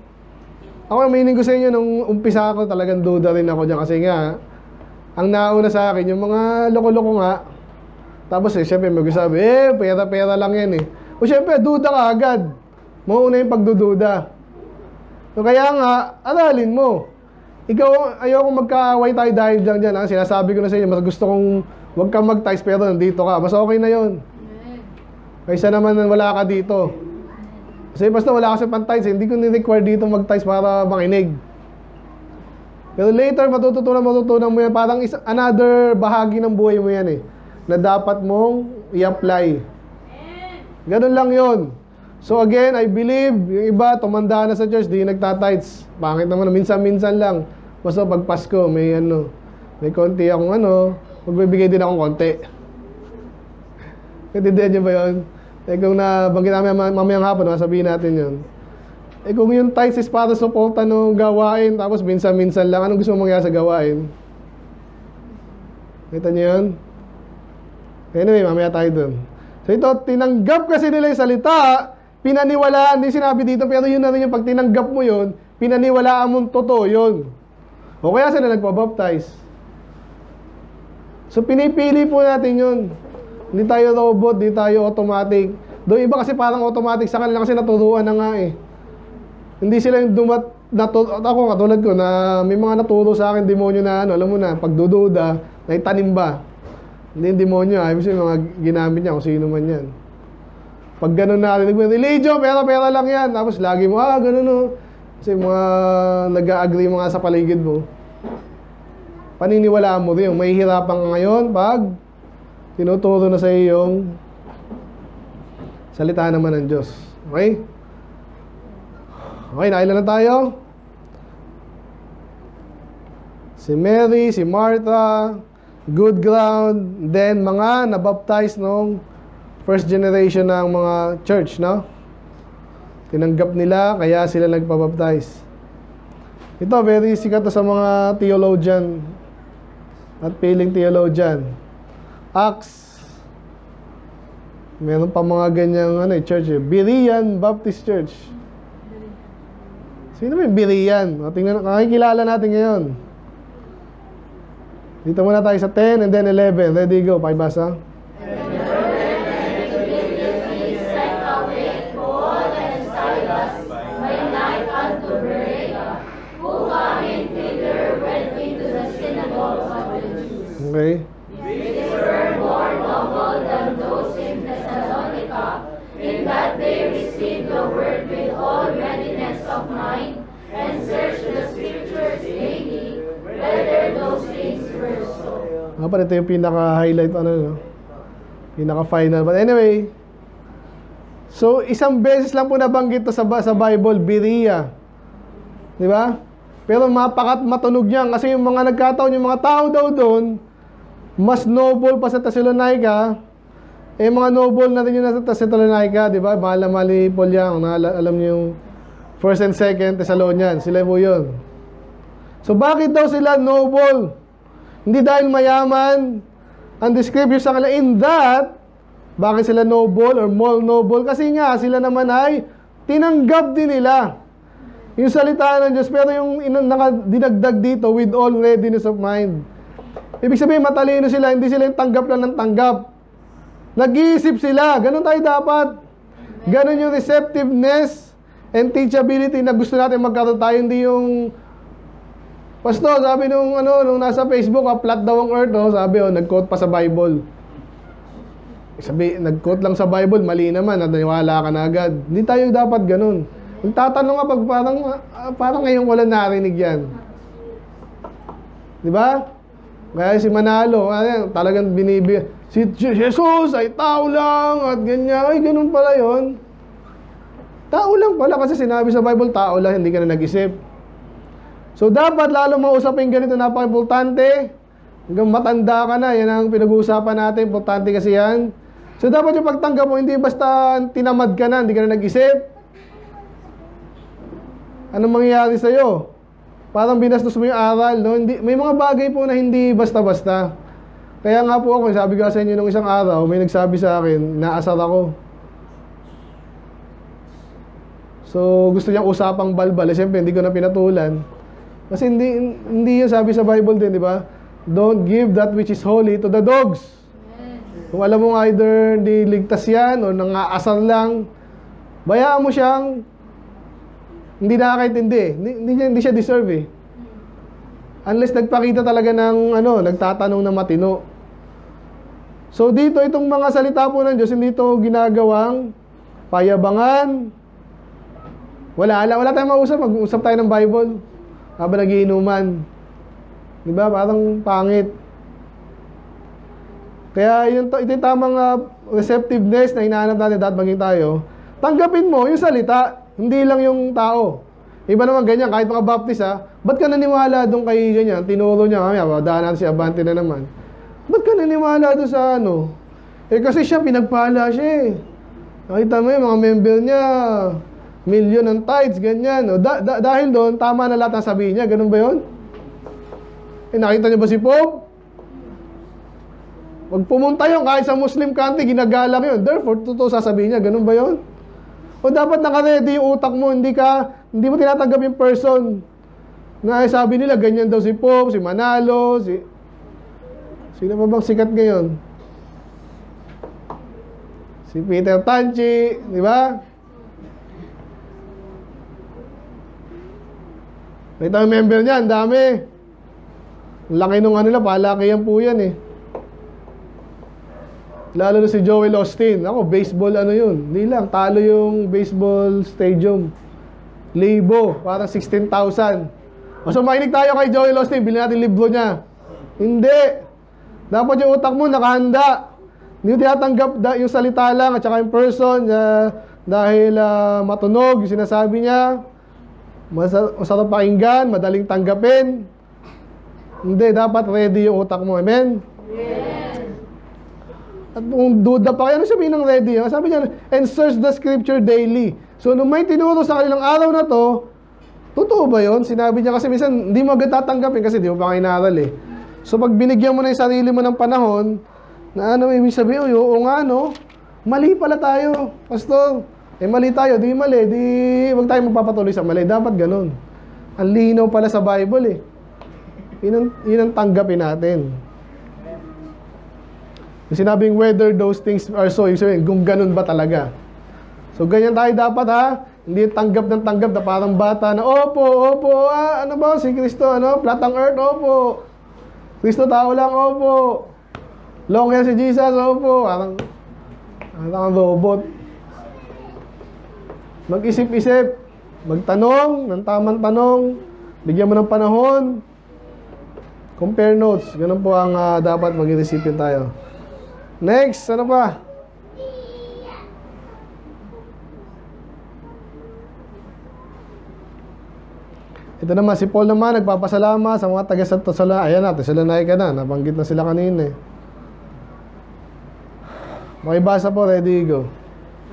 S2: Ako, aminin ko sa inyo, nung umpisa ako, talagang duda rin ako dyan. Kasi nga, ang nauna sa akin, yung mga loko-loko nga. Tapos syempre, mag-usabi, pera-pera lang yan eh. O syempre, duda ka agad. Mauna yung pagdududa. So kaya nga, aralin mo. Ikaw, ayoko magkaaway tayo dahil dyan. Sinasabi ko na sa inyo, mas gusto kong huwag kang mag-ties pero nandito ka. Mas okay na yon. Kaysa naman wala ka dito. Kasi basta wala ka sa pan-ties, hindi ko ni-require dito mag-ties para makinig. Pero later, matutunan mo yan. Parang another bahagi ng buhay mo yan eh. Na dapat mong i-apply. Ganun lang yon. So again, I believe, yung iba, tumanda na sa church, di nagtatights. Pangit naman, minsan-minsan lang. Basta pag Pasko, may konti akong magbibigay din akong konti. Natindihan niyo ba yun? Kung nabanggit namin mamayang hapon, sabihin natin yun. Kung yung tithes is para suporta ng gawain, tapos minsan-minsan lang, anong gusto mong mangyari sa gawain? Kita niyo yun? Anyway, mamaya tayo dun. So ito, tinanggap kasi nila yung salita, pinaniwalaan, hindi sinabi dito, pero yun na rin yung pag tinanggap mo yun, pinaniwalaan mo totoo yun. O kaya sila nagpabaptize. So pinipili po natin yun. Hindi tayo robot, hindi tayo automatic. Doon iba kasi parang automatic sa kanila kasi naturuan na nga eh. Hindi sila yung ako katulad ko na may mga naturo sa akin demonyo na alam mo na, pagdududa, naitanim ba? Hindi yung demonyo, ibig sabihin mga ginamit niya kung sino man yan. Pag gano'n natin, religion, pera lang yan. Tapos lagi mo, gano'n o. Kasi mga nag-agree mga sa paligid mo. Paniniwalaan mo rin, may hirapan ka ngayon pag tinuturo na sa iyo yung salita naman ng Diyos. Okay? Okay, nakailan na tayo? Si Mary, si Martha, good ground, then mga nabaptize nung first generation ng mga church, no? Tinanggap nila, kaya sila nagpabaptize. Ito, very sikat to sa mga theologian at piling theologian. Acts. Meron pa mga ganyang church eh. Berean Baptist Church. Sino ba yung Berean? Tingnan, kakikilala natin ngayon. Dito muna tayo sa 10 and then 11. Ready, go. Pakibasa. Okay.
S1: These were more noble than those in Thessalonica, in that they received the word with all readiness of mind, and searched the scriptures
S2: Dapat ito yung pinaka-highlight, ano, no? Pinaka-final. But anyway, so isang beses lang po nabanggit to sa Bible, Berea. Di ba? Pero mapakat matunog niyan kasi yung mga nagkataon, yung mga tao daw doon, mas noble pa sa Thessalonica. Eh, mga noble na rin yun sa Thessalonica, di ba? Mahal na mahal ni Paul yan. Alam niyo yung 1st and 2nd Thessalonians, sila po yun. So, bakit daw sila noble? Hindi dahil mayaman. Ang description sa kanila, in that, bakit sila noble or more noble? Kasi nga, sila naman ay tinanggap din nila yung salita ng Diyos, pero yung dinagdag dito with all readiness of mind. Ibig sabihin, matalino sila, hindi sila yung tanggap lang ng tanggap. Nag-iisip sila, ganun tayo dapat. Ganun yung receptiveness and teachability na gusto natin magkaroon tayo, hindi yung Pastor, sabi nung nasa Facebook, flat daw ang earth, sabi, nag-quote pa sa Bible. Sabi, nag-quote lang sa Bible, mali naman, at naniwala ka na agad. Hindi tayo dapat ganun. Kung tatanong ka pag parang ngayon wala narinig yan. Di ba? Kaya si Manalo, talagang binibigyan. Si Jesus ay tao lang at ganyan. Ay, ganun pala yon. Tao lang pala kasi sinabi sa Bible, tao lang, hindi ka na nag-isip. So, dapat lalo mausapin ganito, napaka-importante. Hanggang matanda ka na, yan ang pinag-uusapan natin, importante kasi yan. So, dapat yung pagtanggap mo, hindi basta tinamad ka na, hindi ka na nag-isip. Anong mangyayari sa'yo? Parang binastos mo yung aral, no? Hindi, may mga bagay po na hindi basta-basta. Kaya nga po ako, sabi ko sa inyo nung isang araw, may nagsabi sa akin, naasar ako. So, gusto niyang usapang balbal. Siyempre, hindi ko na pinatulan. Kasi hindi yun sabi sa Bible din, di ba? Don't give that which is holy to the dogs. Kung alam mo either hindi ligtas yan o nangaasar lang, bayaan mo siyang hindi nakakaintindi. Hindi siya deserve eh. Unless nagpakita talaga ng nagtatanong na matino. So dito, itong mga salita po ng Diyos, hindi ito ginagawang payabangan. Wala tayong mausap. Mag-usap tayo ng Bible habang nagiinuman. Diba? Parang pangit. Kaya ito yung tamang receptiveness na hinahanap natin dapat maging tayo. Tanggapin mo yung salita, hindi lang yung tao. Iba naman ganyan, kahit mga baptist ba't ka naniwala doon kay ganyan? Tinuro niya, mamaya, daan natin si Abante na naman. Ba't ka naniwala doon sa kasi siya, pinagpala siya eh. Nakita mo yung mga member niya, million ng tithes, ganyan. Dahil doon, tama na lahat ang sabihin niya. Ganun ba yun? Nakita niyo ba si Pope? Pag pumunta yun, kahit sa Muslim country, ginagalang yun. Therefore, totoo sasabihin niya. Ganun ba yun? O dapat naka-ready yung utak mo. Hindi mo tinatanggap yung person. Na sabi nila, ganyan daw si Pope, si Manalo, sino pa bang sikat ngayon? Si Peter Tanchi, di ba? Nakita yung member niya, ang dami. Laki nung nila, palakihan po yan eh. Lalo na si Joel Osteen. Ako, baseball yun. Hindi lang, talo yung baseball stadium. Libo, parang 16,000. So makinig tayo kay Joel Osteen, bilhin natin libro niya. Hindi. Dapat yung utak mo nakahanda. Hindi mo tinatanggap yung salita lang at saka yung person dahil matunog yung sinasabi niya. Masarap pakinggan, madaling tanggapin. Hindi, dapat ready yung utak mo. Amen?
S1: Yes.
S2: At kung duda pa kayo, ano sabihin ng ready? Sabi niya, and search the scripture daily. So, nung may tinuro sa kanilang araw na to, totoo ba yun? Sinabi niya kasi minsan, hindi mo agad tatanggapin kasi di mo pa inaral eh. So, pag binigyan mo na yung sarili mo ng panahon, na ibig sabihin, oo nga, mali pala tayo, pastor. Mali tayo, di mali, wag tayo magpapatuloy sa mali. Dapat ganun. Ang linaw pala sa Bible eh. Yun ang tanggapin natin. Yung sinabing whether those things are so, yung sabihin, kung ganun ba talaga. So, ganyan tayo dapat Hindi tanggap ng tanggap na parang bata na, opo, ano ba, si Kristo, flat ang earth, opo. Kristo tao lang, opo. Long hair si Jesus, opo. Parang robot. Compare notes. Ganun po ang dapat maging recipient tayo. Next, ano pa? Ito naman, si Paul naman, nagpapasalamat sa mga taga-Thessalonica. Ayan na, Thessalonica na. Nabanggit na sila kanina eh. Makibasa po, ready, go.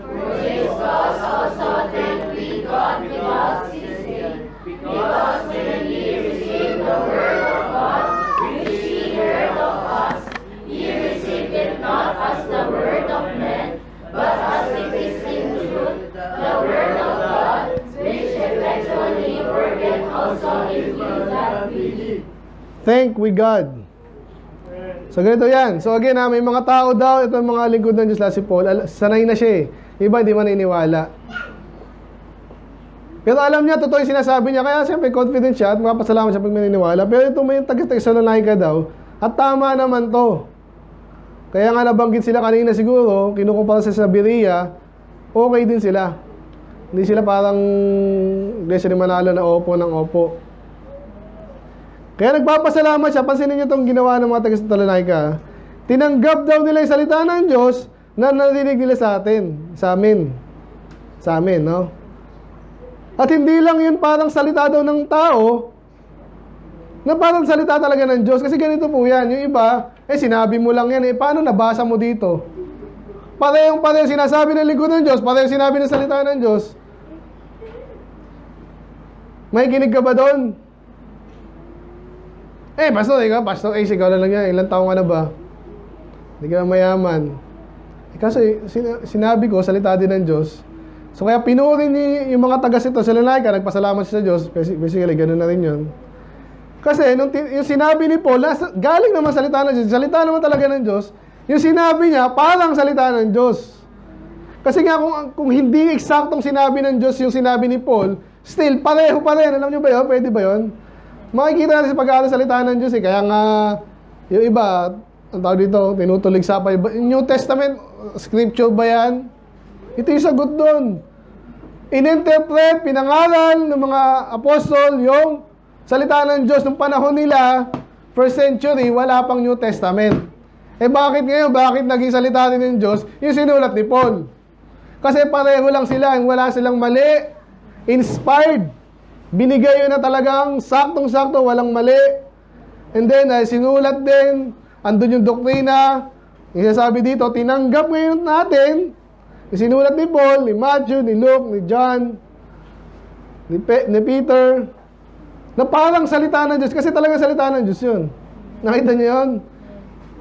S1: For this cause also thank we God without ceasing, because when ye received the word of God, which ye heard of us, ye received it not as the word of men, but as it is in truth, the word of God, which effectually worketh also in you that believe.
S2: Thank we God. So ganito yan. So again may mga tao daw, ito mga lingkod ng Diyos, si Paul, sanay na siya eh. Iba hindi maniniwala. Pero alam niya, totoo yung sinasabi niya, kaya siyempre confident siya at mapasalamat siya pag maniniwala. Pero ito may taga-Thessalonica daw, at tama naman to. Kaya nga nabanggit sila kanina siguro, kinukumpara sa Berea, okay din sila. Hindi sila parang Iglesia ni Manalo na opo ng opo. Kaya nagpapasalamat siya. Pansinin niyo itong ginawa ng mga taga-Thessalonica. Tinanggap daw nila yung salita ng Diyos na narinig nila sa atin. Sa amin. Sa amin, no? At hindi lang yun parang salita daw ng tao, na parang salita talaga ng Diyos. Kasi ganito po yan. Yung iba, sinabi mo lang yan. Paano nabasa mo dito? Parehong sinasabi ng lingkod ng Diyos, parehong sinabi ng salita ng Diyos. May kinig ka ba doon? Pastor, ikaw lang yan. Ilang taong ka na ba? Hindi ka mayaman. Kasi sinabi ko, salita din ng Diyos. So kaya pinurin niyo yung mga taga-Thessalonica, nagpasalamat siya sa Diyos. Basically, ganoon na rin yun. Kasi yung sinabi ni Paul, galing naman salita ng Diyos. Salita naman talaga ng Diyos. Yung sinabi niya, parang salita ng Diyos. Kasi nga kung hindi eksaktong sinabi ng Diyos yung sinabi ni Paul, still, pareho pa rin. Alam niyo ba yun? Pwede ba yun? Makikita natin sa pag-aaral salita ng Diyos eh. Kaya nga, yung iba, ang tawag dito, tinutulig sa New Testament, scripture ba yan? Ito yung sagot doon. Ininterpret, pinangaral ng mga apostol yung salita ng Diyos ng panahon nila, first century, wala pang New Testament. Bakit ngayon? Bakit naging salita rin ng Diyos? Yung sinulat ni Paul. Kasi pareho lang sila, wala silang mali. Inspired. Binigay yun na talagang saktong-sakto, walang mali. And then, sinulat din, andun yung doktrina. Yung sasabi dito, tinanggap ngayon natin. Yung sinulat ni Paul, ni Matthew, ni Luke, ni John, ni Peter, na parang salita ng Diyos. Kasi talagang salita ng Diyos yun. Nakita niyo yun?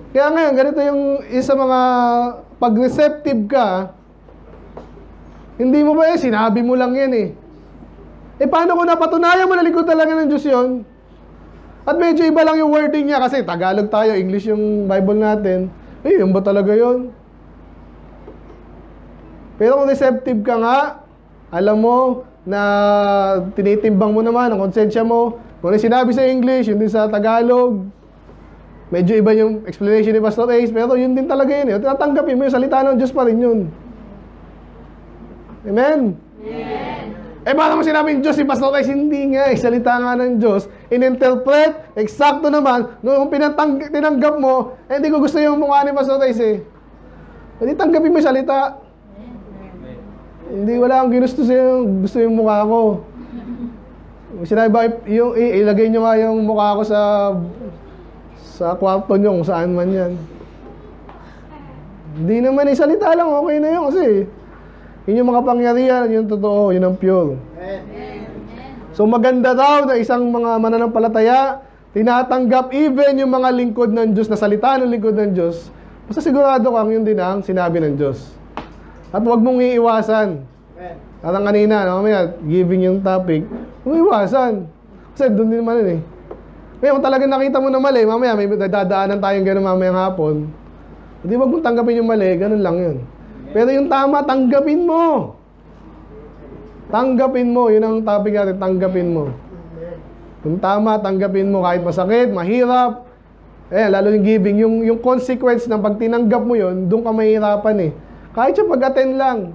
S2: Kaya ngayon, ganito yung isa mga pag-receptive ka, hindi mo ba sinabi mo lang yan eh. Paano kung napatunayan mo na lingkod talaga ng Diyos yun? At medyo iba lang yung wording niya kasi Tagalog tayo, English yung Bible natin. Yun ba talaga yun? Pero kung receptive ka nga, alam mo na tinitimbang mo naman ang konsensya mo. Kung ano sinabi sa English, yun din sa Tagalog. Medyo iba yung explanation ni Pastor Ace, pero yun din talaga yun. Tinatanggapin mo yung salita ng Diyos pa rin yun. Amen? Amen. Paano mo sinabing Diyos si Pastor Ace? Hindi nga, salita nga ng Diyos. In-interpret, eksakto naman. Nung tinanggap mo, hindi ko gusto yung mukha ni Pastor Ace eh. Hindi tanggapin mo yung salita. Hindi, wala akong ginusto sa'yo. Gusto yung mukha ko. Sinabi ba, ilagay nyo nga yung mukha ko sa kwarto nyo, kung saan man yan. Hindi naman salita lang, okay na yun kasi yun yung mga pangyarihan, yun totoo, yun ang pure. So maganda daw na isang mga mananampalataya, tinatanggap even yung mga lingkod ng Diyos, na salita ng lingkod ng Diyos, basta sigurado kang yun din ang sinabi ng Diyos. At huwag mong iiwasan. Parang kanina, giving yung topic, huwag iiwasan. Kasi doon din naman yun eh. Kaya kung talagang nakita mo na mali, mamaya may dadaanan tayong gano'n mamayang hapon, hindi wag mong tanggapin yung mali, gano'n lang yun. Pero yung tama, tanggapin mo. Tanggapin mo, yun ang topic natin, tanggapin mo. Yung tama, tanggapin mo kahit masakit, mahirap. Lalo yung giving, yung consequence ng pag tinanggap mo yun, doon ka mahirapan eh. Kahit siya pag-attend lang.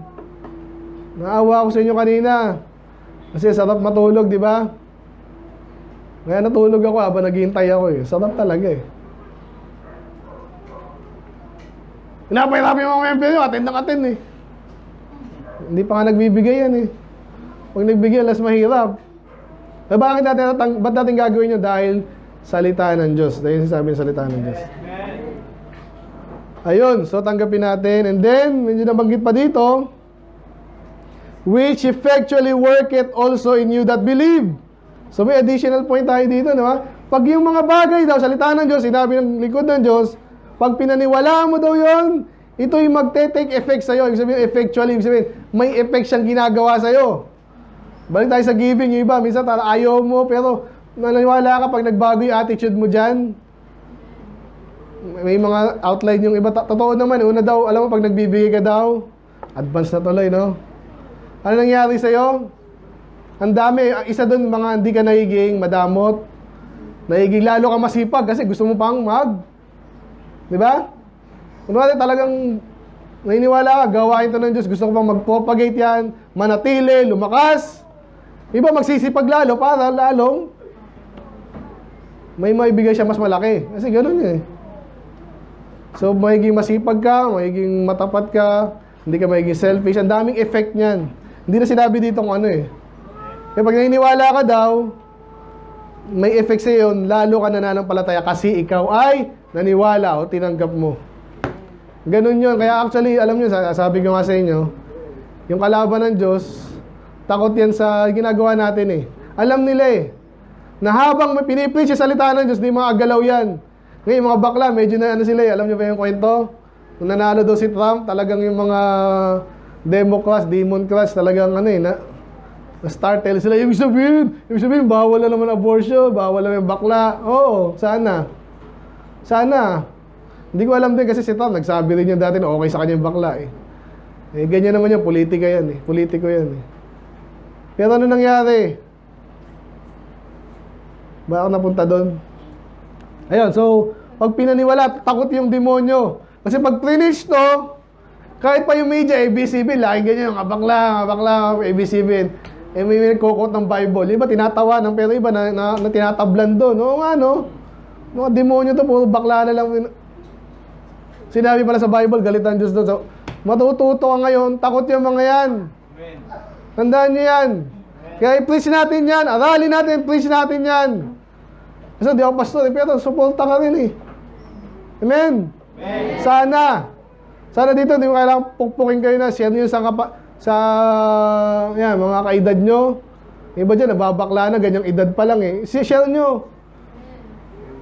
S2: Naawa ako sa inyo kanina. Kasi sarap matulog, di ba? Kaya natulog ako habang naghihintay ako eh. Sarap talaga eh. Pinapahirapan yung mga member nyo, attend ng attend eh. Hindi pa nga nagbibigay yan eh. Pag nagbigay, alas mahirap. Eh, ba't natin gagawin nyo? Dahil salita ng Diyos. Dahil sinasabi ng salita ng Diyos. Ayun, so tanggapin natin. And then, medyo nabanggit pa dito, which effectually worketh also in you that believe. So may additional point tayo dito, no? Pag yung mga bagay daw, salita ng Diyos, sinabi ng likod ng Diyos, pag pinaniwalaan mo daw yon, ito'y magte-take effect sa'yo. Ibig sabihin, effectually, ibig sabihin, may effect siyang ginagawa sa'yo. Balik tayo sa giving, yung iba, minsan ayaw mo, pero naniniwala ka pag nagbago yung attitude mo dyan. May mga outline yung iba. Totoo naman, una daw, alam mo, pag nagbibigay ka daw, advance na tuloy, no? Ano nangyari sa'yo? Ang dami, isa doon, mga hindi ka nahiging madamot. Nahiging lalo ka masipag kasi gusto mo pang di ba? Kunwari talagang naniniwala ka, gawain ito ng Diyos, gusto ko pang mag-propagate yan, manatili, lumakas. Iba magsisipag lalo para lalong may maibigay siya mas malaki. Kasi gano'n eh. So, magiging masipag ka, magiging matapat ka, hindi ka magiging selfish. Ang daming effect niyan. Hindi na sinabi dito kung ano eh. Kaya pag naniniwala ka daw, may effect sa yun, lalo ka nananampalataya kasi ikaw ay naniwala o tinanggap mo. Ganun yun. Kaya actually, alam nyo, sabi ko nga sa inyo, yung kalaban ng Diyos, takot yan sa ginagawa natin eh. Alam nila eh, na habang pinipreach yung salita ng Diyos, di mga agalaw yan. Ngayon, mga bakla, medyo na ano sila eh. Alam nyo ba yung kwento? Nung nanalo daw si Trump, talagang yung mga Democrats, Demon Class, talagang ano eh, na-startle sila. Ibig sabihin, bawal na naman abortion, bawal na naman bakla. Oo, sana. Hindi ko alam din kasi si Trump, nagsabi rin niya dati na okay sa kanya yung bakla eh. Eh, ganyan naman yung politika yan eh. Politiko yan eh. Pero ano nangyari? Ba ako napunta doon? Ayun, so, pag pinaniwala, takot yung demonyo. Kasi pag finish to, kahit pa yung media, ABCB, lagi ganyan yung bakla, ABCB. Eh, may nagkukot ng Bible. Iba tinatawanan, pero iba na tinatablan doon. Oo nga, no? Mga demonyo to, puro bakla na lang. Sinabi pala sa Bible, galit ang Diyos doon. So, matututo ka ngayon, takot yung mga yan. Tandaan nyo yan. Kaya i-preach natin yan, aralin natin, preach natin yan. Kasi di ako pastor, pero suporta ka rin eh. Amen? Sana dito, hindi mo kailangan pukpukin kayo na share nyo sa yan, mga kaedad nyo. Iba dyan, nababakla na, ganyang edad pa lang eh. Share nyo.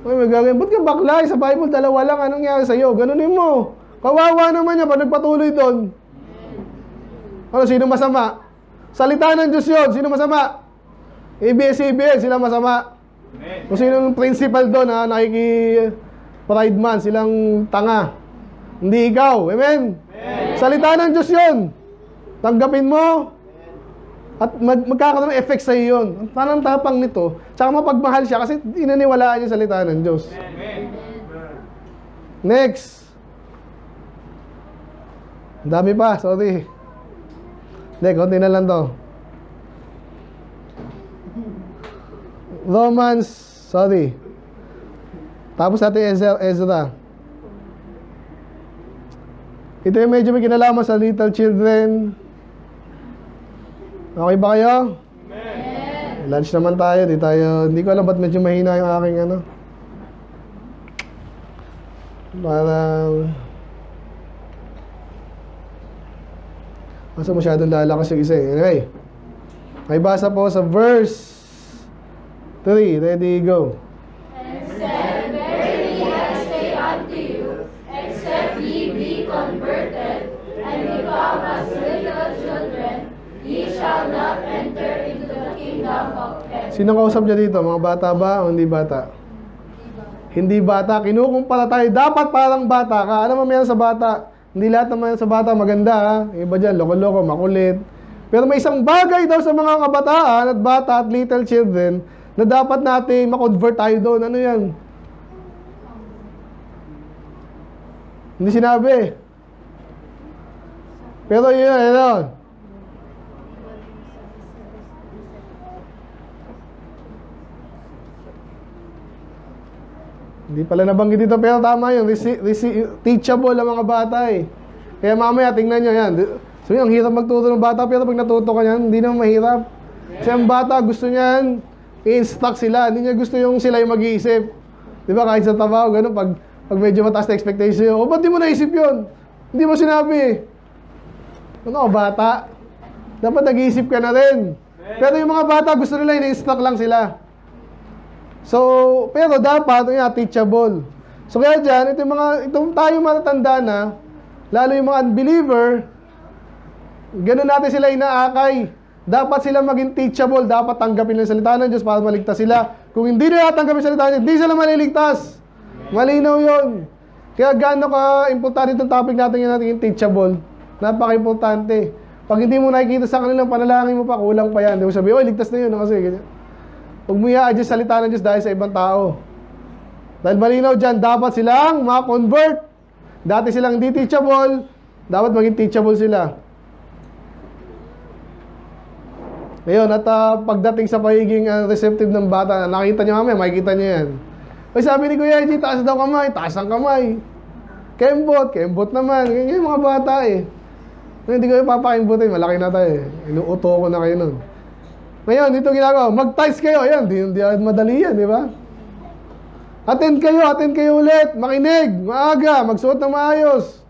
S2: Ay, magagawin, ba't ka bakla? Sa Bible, dalawa lang, anong nangyari sa'yo? Ganunin mo. Kawawa naman niya, pag nagpatuloy doon. Ano, sino masama? Salita ng Diyos yun, sino masama? ABS-CBN, sila masama. Kung sino yung principal doon, pride man, silang tanga. Hindi ikaw, amen? Salita ng Diyos yun. Tanggapin mo. At magkakaroon ng effect sa iyo yun. Parang tapang nito. Tsaka mapagmahal siya kasi inaniwalaan niya salita ng Diyos. Next. Ang dami pa, sorry. Hindi, konti na lang to. Romans, sorry. Tapos natin Ezra. Ito yung medyo may kinalaman sa little children. Okay ba kayo? Amen. Lunch naman tayo. Hindi ko alam ba't medyo mahina yung aking ano. Parang masyadong lalakas yung isa eh. Anyway, may basa po sa verse 3. Ready, go.
S1: And said, verily I say unto you, except ye be converted, and become as little children, ye shall not enter into the kingdom of heaven.
S2: Sino kausap niya dito? Mga bata ba o hindi bata? Hindi bata. Kinukumpara tayo. Dapat parang bata ka. Ano mo meron sa bata? Hindi lahat naman sa bata maganda ha. Iba dyan, loko-loko, makulit. Pero may isang bagay daw sa mga kabataan at bata at little children na dapat natin makonvert tayo doon. Ano yan? Hindi sinabi. Pero yun. Hindi pala nabanggit dito, pero tama yun. Teachable ang mga bata eh. Kaya mamaya, tingnan nyo yan. So, ang hirap magturo ng bata, pero pag natuto ka yan, hindi naman mahirap. Kasi ang bata, gusto niyan, i-instruct sila. Hindi niya gusto yung sila yung mag-iisip. Di ba, kahit sa trabaho, gano'n, pag medyo mataas na expectation, o ba't di mo naisip yun? Hindi mo sinabi. Ano, bata? Dapat nag-iisip ka na rin. Pero yung mga bata, gusto nila, i-instruct lang sila. So, pero dapat, teachable. So, kaya dyan, itong tayo matatanda na, lalo yung mga unbeliever, ganun natin sila inaakay. Dapat sila maging teachable. Dapat tanggapin ang salita ng Diyos para maligtas sila. Kung hindi nila tanggapin ang salita ng Diyos, hindi sila maliligtas. Malinaw yun. Kaya gaano ka-importante itong topic natin yung teachable. Napaka-importante. Pag hindi mo nakikita sa kanilang panalangin mo pa, kulang pa yan. Di mo sabi, oy, ligtas na yun. Kasi, ganyan. Huwag mo i-adjust salita ng Diyos dahil sa ibang tao. Dahil malinaw dyan, dapat silang ma-convert. Dati silang hindi teachable, dapat maging teachable sila. Ngayon, at pagdating sa pagiging receptive ng bata, nakita nyo kami, makikita nyo yan. Ay, sabi ni Kuya Eji, taas daw kamay, taas ang kamay. Kembot naman. Ganyan yung mga bata eh. Hindi ko yung papakimbotin, malaki na tayo eh. Inuuto ko na kayo nun. Ngayon, dito ginagawa, mag-tights kayo. Ayan, di madali yan, di ba? Attend kayo ulit. Makinig, maaga, magsuot ng maayos.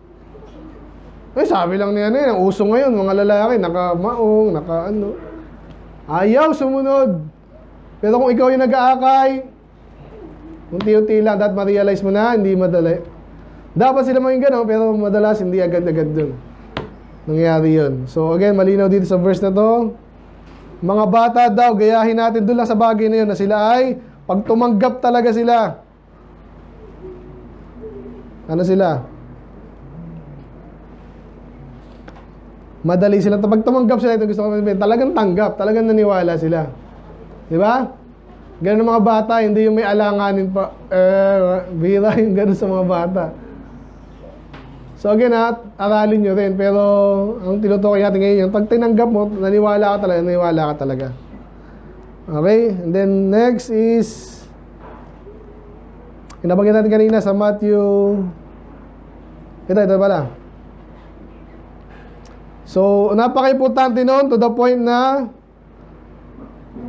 S2: Eh, sabi lang niya ang uso ngayon, mga lalaki, naka-maong, naka-ano. Ayaw sumunod. Pero kung ikaw yung nag-aakay, unti-unti lang, dapat ma-realize mo na, hindi madali. Dapat sila maging gano'n, pero madalas hindi agad-agad dun. Nangyari yun. So again, malinaw dito sa verse na to. Mga bata daw, gayahin natin doon lang sa bagay na yun na sila ay, pag tumanggap talaga sila, ano sila? Madali sila. Pag tumanggap sila, ito gusto ko sabihin, talagang tanggap, talagang naniwala sila. Di ba? Ganun ang mga bata, hindi yung may alanganin pa. Bira yung ganun sa mga bata. So again, aralin nyo rin. Pero ang tinutukoy natin ngayon yung pag tinanggap mo, naniwala ka talaga. Okay? And then next is, inabanggit natin kanina sa Matthew. Ito pala. So, napaka-importante nun to the point na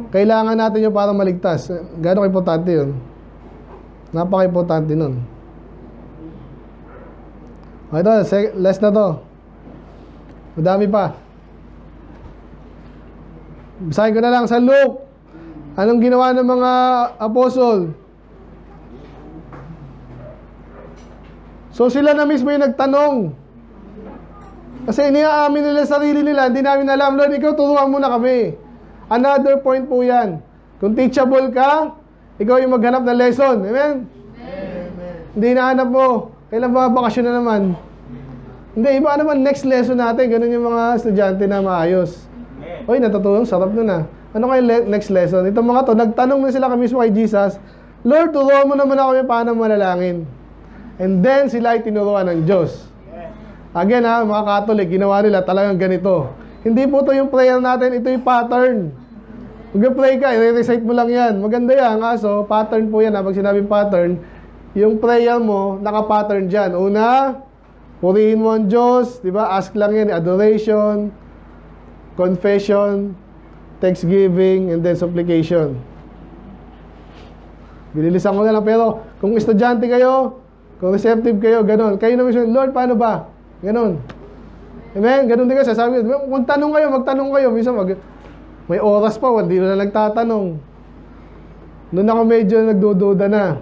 S2: kailangan natin yung para maligtas. Gano'ng importante yun? Napaka-importante nun. Ito, last na to. Madami pa. Basahin ko na lang sa Luke. Anong ginawa ng mga apostol? So sila na mismo yung nagtanong. Kasi iniaamin nila sarili nila, hindi namin alam. Lord, ikaw turuan mo na kami. Another point po yan. Kung teachable ka, ikaw yung maghanap ng lesson. Amen? Amen. Hindi nahanap mo. Kailan ba bakasyon na naman? Hindi, iba naman next lesson natin. Ganun yung mga estudyante na maayos. Uy, natutulong, sarap nun ah. Ano kayo next lesson? Itong mga to, nagtanong na sila kami mismo kay Jesus, Lord, turuan mo naman ako kami paano manalangin. And then sila ay tinuruan ng Diyos. Again mga Catholic, ginawa nila talagang ganito. Hindi po ito yung prayer natin, ito yung pattern. Mag-pray ka, i-recite mo lang yan. Maganda yan, kaso pattern po yan. Pag sinabing pattern, yung prayer mo, naka-pattern dyan. Una, purihin mo ang Diyos, di ba? Ask lang yan, adoration, confession, thanksgiving, and then supplication. Bililisan ko na lang, pero kung estudyante kayo, kung receptive kayo, ganun. Kayo na mismo, Lord, paano ba? Ganun. Amen? Ganun din kasi, sabi ko, magtanong kayo. Minsan, may oras pa, hindi na nagtatanong. Noon ako medyo nagdududa na.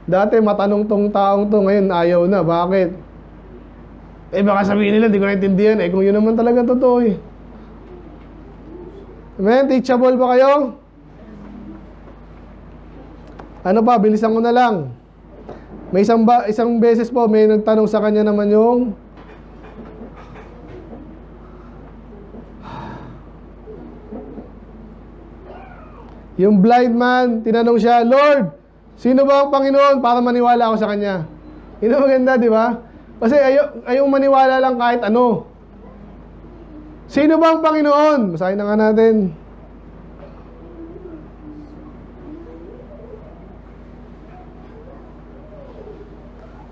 S2: Dati, matanong tong taong to, ngayon ayaw na. Bakit? Baka sabihin nila, hindi ko naintindihan. Kung yun naman talaga totoo eh. Amen? Teachable ba kayo? Ano pa, bilisan ko na lang. May isang beses po, may nagtanong sa kanya naman yung blind man, tinanong siya, Lord, sino ba ang Panginoon para maniwala ako sa Kanya? Yun ang maganda, di ba? Kasi ayaw maniwala lang kahit ano. Sino ba ang Panginoon? Basahin na nga natin.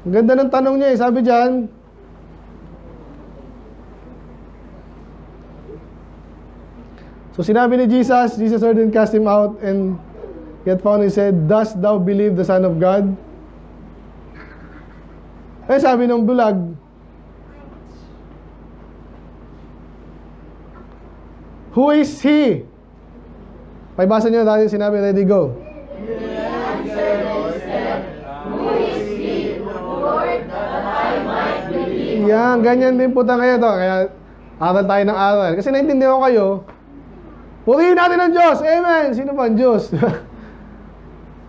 S2: Ang ganda ng tanong niya eh. Sabi dyan, so sinabi ni Jesus heard and cast him out, and yet found he said, dost thou believe the Son of God? Eh sabi ng bulag, who is he? Paibasa niyo dahil sinabi, ready, go. Yan, ganyan din po tayo to. Kaya aral tayo ng aral. Kasi naintindihan ko kayo, purihin natin ang Diyos. Amen. Sino ba ang Diyos?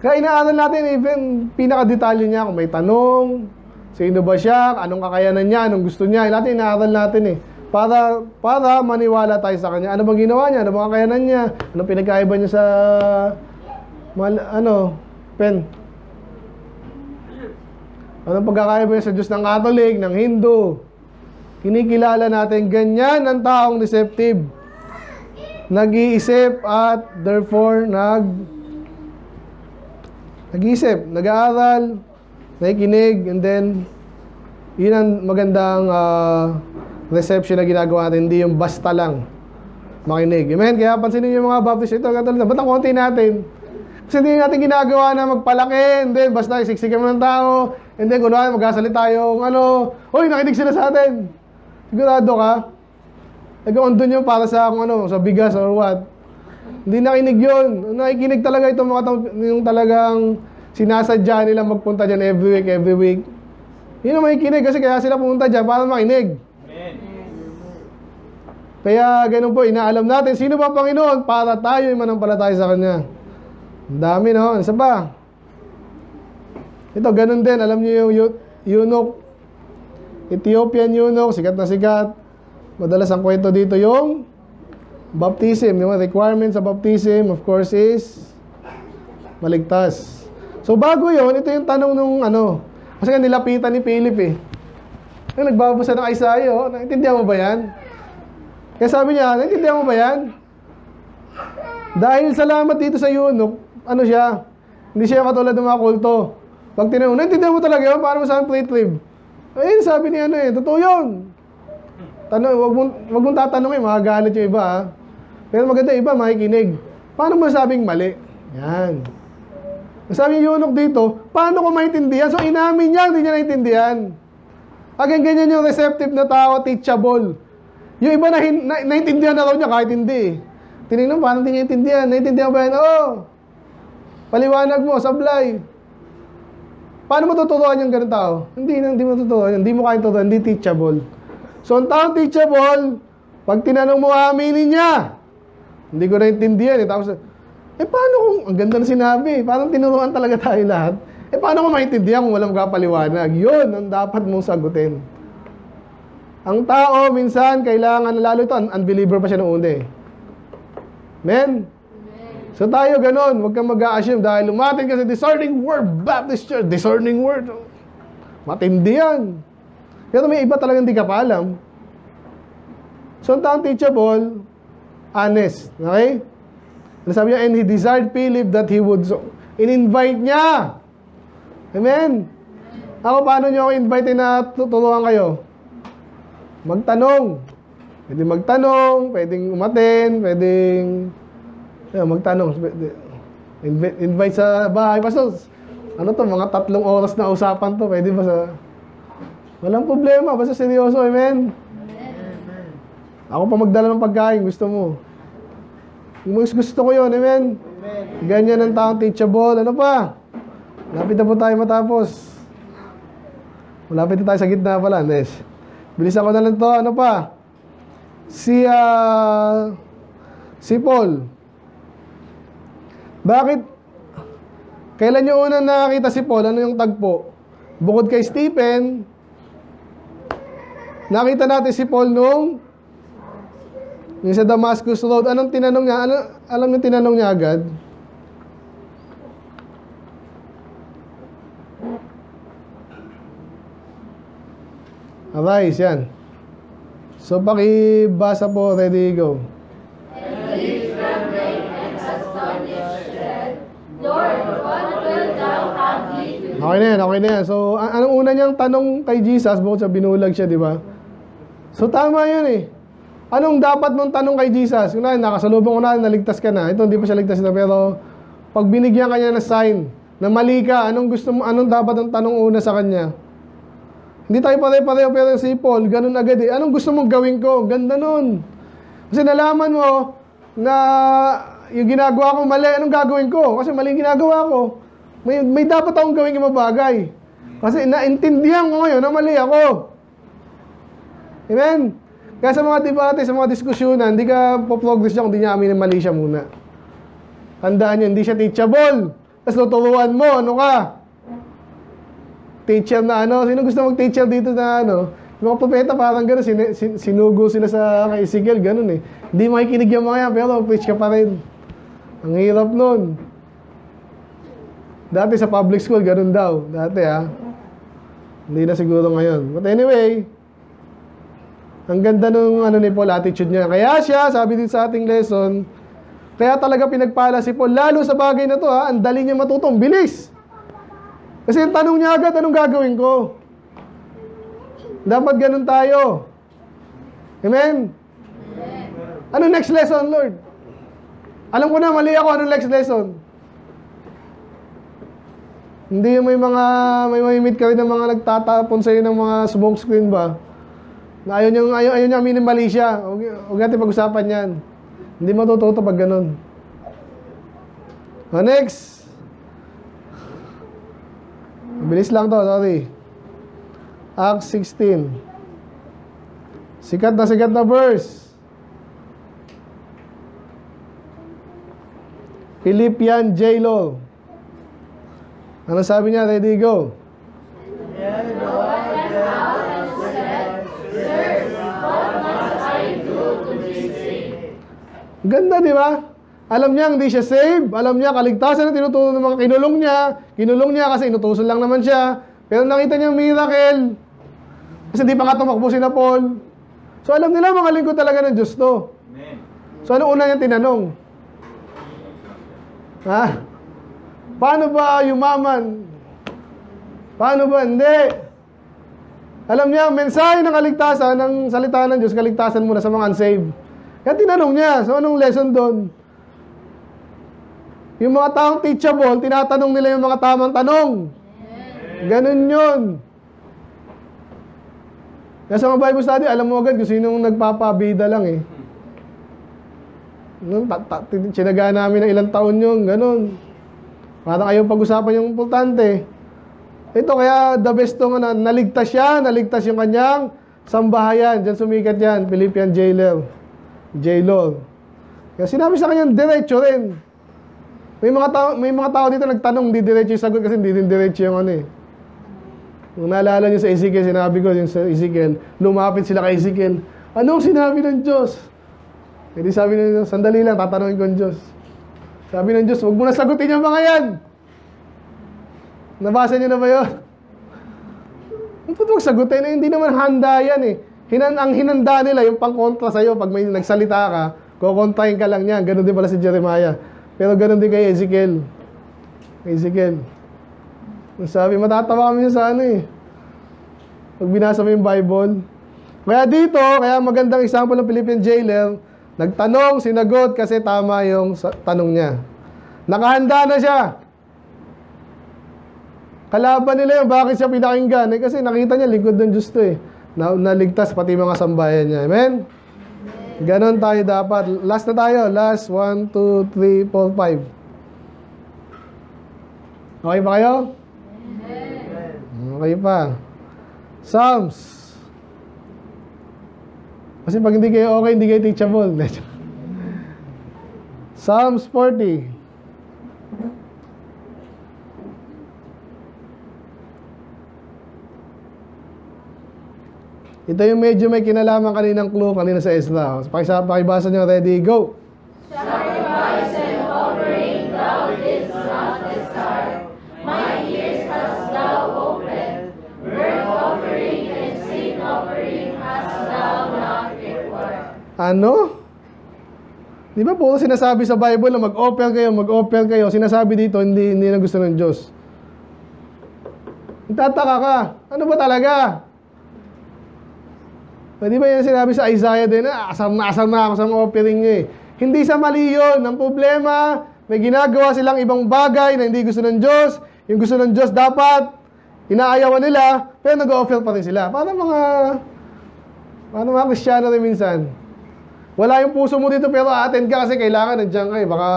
S2: Kaya inaaral natin even pinaka-detalye niya. Kung may tanong, sino ba siya, anong kakayanan niya, anong gusto niya. Natin inaaral natin eh. Para maniwala tayo sa kanya. Ano bang ginawa niya? Ano bang kakayanan niya? Anong pinagkaiba niya sa pen? Anong pagkakaiba niya sa Diyos ng Catholic, ng Hindu? Kinikilala natin, ganyan ang taong deceptive. Nag-iisip at therefore nag-iisip, nag-aaral, nakikinig, and then yun ang magandang reception na ginagawa natin, hindi yung basta lang makinig. Amen? Kaya pansinin niyo yung mga Baptist, ito, ba't ang konti natin? Kasi hindi natin ginagawa na magpalaki, and then basta isiksikan mo ng tao, and then kunwari magkasalita yung hoy, nakinig sila sa atin. Sigurado ka? Nag-on doon yun para sa sa bigas or what. Hindi nakinig yun. Nakikinig talaga itong mga yung talagang sinasadya nila magpunta dyan every week. Yun ang makikinig kasi kaya sila pumunta dyan para makinig. Amen. Kaya ganun po, inaalam natin, sino ba Panginoon para tayo yung manampalataya sa Kanya. Ang dami, no? Isa pa. Ito, ganun din. Alam niyo yung eunuch, Ethiopian eunuch, sikat na sikat. Madalas ang kwento dito yung baptism. Yung requirements sa baptism, of course, is maligtas. So, bago yun, ito yung tanong nung kasi nga nilapitan ni Philip eh. Yung nagbabasa ng Isaiah, naintindihan mo ba yan? Kaya sabi niya, naintindihan mo ba yan? Dahil salamat dito sa eunuch, siya? Hindi siya katulad ng mga kulto. Pag tinanong, naintindihan mo talaga yun? Paano mo sa plate rib? Ayun, sabi niya totoo yun. Wag mong tatanungin, makagalit yung iba ha. Pero maganda iba, makikinig. Paano mo sabing mali? Yan. Sabi yung eunuch dito, paano ko maintindihan? So inamin niya, hindi niya naintindihan. Again, ganyan yung receptive na tao, teachable. Yung iba naintindihan na raw niya kahit hindi. Tinignan, paano hindi niya naintindihan? Naintindihan ba yan? Paliwanag mo, sablay. Paano mo tuturuan yung ganun tao? Hindi mo tuturuan. Hindi mo kaya tuturuan. Hindi teachable. So, ang taong teachable, pag tinanong mo, aminin niya. Hindi ko naintindihan. Tapos, paano kung, ang ganda na sinabi, parang tinuruan talaga tayo lahat. Paano ko maintindihan kung walang kapaliwanag? Yun ang dapat mong sagutin. Ang tao, minsan, kailangan, lalo ito, unbeliever pa siya noong una eh. Amen? So tayo ganun, huwag kang mag-a-assume dahil lumating kasi discerning word, Baptist Church, discerning word. Matindi yan. Pero may iba talagang di ka pa alam. So ang taong teachable, honest. Okay? Sabi niya, and he desired Philip that he would so. In-invite niya. Amen? Ako, paano niyo ako invite na tuturuan kayo? Magtanong. Pwede magtanong, pwedeng umaten, pwedeng magtanong. Invite sa bahay. Pastor, mga 3 oras na usapan to. Pwede ba sa... Walang problema. Basta seryoso. Amen? Amen. Ako pa magdala ng pagkain. Gusto mo. Gusto ko yun. Amen? Amen. Ganyan ang taong teachable. Ano pa? Malapit na po tayo matapos. Malapit na tayo sa gitna pala. Nes. Bilisan ko na lang to. Ano pa? Si Paul. Bakit? Kailan nyo unang nakakita si Paul? Ano yung tagpo? Bukod kay Stephen, nakita natin si Paul nung sa Damascus Road. Anong tinanong niya? Alam niyo tinanong niya agad? Arise, yan. So, pakibasa po. Ready, go.
S1: Lord, what will thou have me to do?
S2: Okay na yan, okay na yan. So, anong una niyang tanong kay Jesus, bukod sa binulag siya, di ba? So, tama yun eh. Anong dapat mong tanong kay Jesus? Kung nakasalubong ko na, naligtas ka na. Ito, hindi pa siya ligtas na, pero pag binigyan ka niya ng sign, na mali ka, anong dapat ang tanong una sa kanya? Hindi tayo pare-pareho, pero si Paul, ganun agad eh. Anong gusto mong gawin ko? Ganda nun. Kasi nalaman mo na yung ginagawa ko mali, anong gagawin ko? Kasi mali yung ginagawa ko. May dapat akong gawin yung mabagay. Kasi naintindihan ko ngayon na mali ako. Amen? Kaya sa mga debate, sa mga diskusyonan, hindi ka po-progress siya kung hindi niya amin na mali siya muna. Tandaan niyo, hindi siya teachable. Tapos tuturuan mo, ano ka? Teacher na ano? Sino gusto mag-teacher dito na ano? Mga propeta parang gano'n, sinugo sila sa kay Ezekiel, gano'n eh. Hindi makikinig yung mga yan, pero preach ka pa rin. Ang hirap nun. Dati sa public school, gano'n daw. Dati Hindi na siguro ngayon. But anyway, ang ganda nung ano ni Paul, attitude niya. Kaya siya, sabi din sa ating lesson, kaya talaga pinagpala si Paul, lalo sa bagay na to ang dali niya matutong, bilis. Kasi yung tanong niya agad, anong gagawin ko? Dapat ganun tayo. Amen? Anong next lesson, Lord? Alam ko na, mali ako, anong next lesson? Hindi yung may meet ka rin ng mga nagtatapon sa'yo ng mga smoke screen ba? Na ayaw niya aminin mali siya. Huwag natin pag-usapan yan. Hindi matututo pag ganun. Next. Bilis lang to, sorry. Acts 16. Sikat na verse. Philippian J-Law. Ano sabi niya? Ready, go. Ganda, di ba? Alam niya hindi siya saved. Alam niya kaligtasan na tinuturo ng mga kinulong niya. Kinulong niya kasi inutusan lang naman siya. Pero nakita niya yung miracle. Kasi di pa nga tumakbo si na Paul. So alam nila mga lingkod talaga ng Diyos to. So ano una niyang tinanong? Paano ba yumaman? Paano ba? Hindi. Alam niya, mensahe ng kaligtasan, ng salita ng Diyos, kaligtasan muna sa mga unsaved. Kaya tinanong niya, so anong lesson doon? Yung mga taong teachable, tinatanong nila yung mga tamang tanong. Ganun yun. Kaya sa mga Bible study, alam mo agad kung sinong nagpapabida lang eh. Sinaga namin ng ilang taon yun, ganun. Parang ayaw pag-usapan yung importante. Ito kaya the best to nga naligtas siya, naligtas yung kanyang sambahayan. Diyan sumikat yan, Philippian J-Law. Kaya sinabi sa kanya, diretso rin. May mga tao dito nagtanong, hindi diretso yung sagot kasi hindi din diretso yung ano eh. Kung naalala nyo sa Ezekiel, sinabi ko yung sa Ezekiel, lumapit sila kay Ezekiel. Anong sinabi ng Diyos? Hindi sabi ng Diyos, sandali lang, tatanungin ko ng Diyos. Sabi ng Diyos, huwag mo na sagutin yung mga yan. Nabasa niyo na ba yun? Huwag sagutin na, hindi naman handa yan eh. Ang hinanda nila, yung pang-kontra sa'yo, pag may nagsalita ka, kukontrahin ka lang yan. Ganon din pala si Jeremiah. Pero ganon din kay Ezekiel. Sabi, matatawa kami sa ano eh. Pag binasa mo yung Bible. Kaya dito, kaya magandang example ng Philippian jailer, nagtanong, sinagot kasi tama yung tanong niya. Nakahanda na siya. Kalaban nila yung bakit siya pinakinggan. Eh, kasi nakita niya, lingkod ng Diyos to eh. Naligtas pati mga sambayan niya. Amen? Ganon tayo dapat. Last na tayo. Last, 1, 2, 3, 4, 5. Okay ba kayo? Okay pa. Psalms. Kasi pag hindi kayo okay, hindi kayo teachable. Psalms 40. Ito yung medyo may kinalaman kaninang clue, kanina sa Ezra. Pakibasa nyo, ready, go!
S1: Sacrifice and offering thou didst not desire, my ears hast thou opened, burnt offering and sin offering hast thou not required.
S2: Ano? Di ba puro sinasabi sa Bible na mag-offer kayo, Sinasabi dito, hindi na gusto ng Diyos. Nagtataka ka, ano ba talaga? Di ba yan sinabi sa Isaiah din, asam na ako sa mga offering niya eh. Hindi sa mali yun. Ang problema, may ginagawa silang ibang bagay na hindi gusto ng Diyos. Yung gusto ng Diyos dapat, inaayawan nila, pero nag-offer pa rin sila. Paano mga Kristiyano rin minsan? Wala yung puso mo dito pero attend ka kasi kailangan nandiyan ka eh. Baka...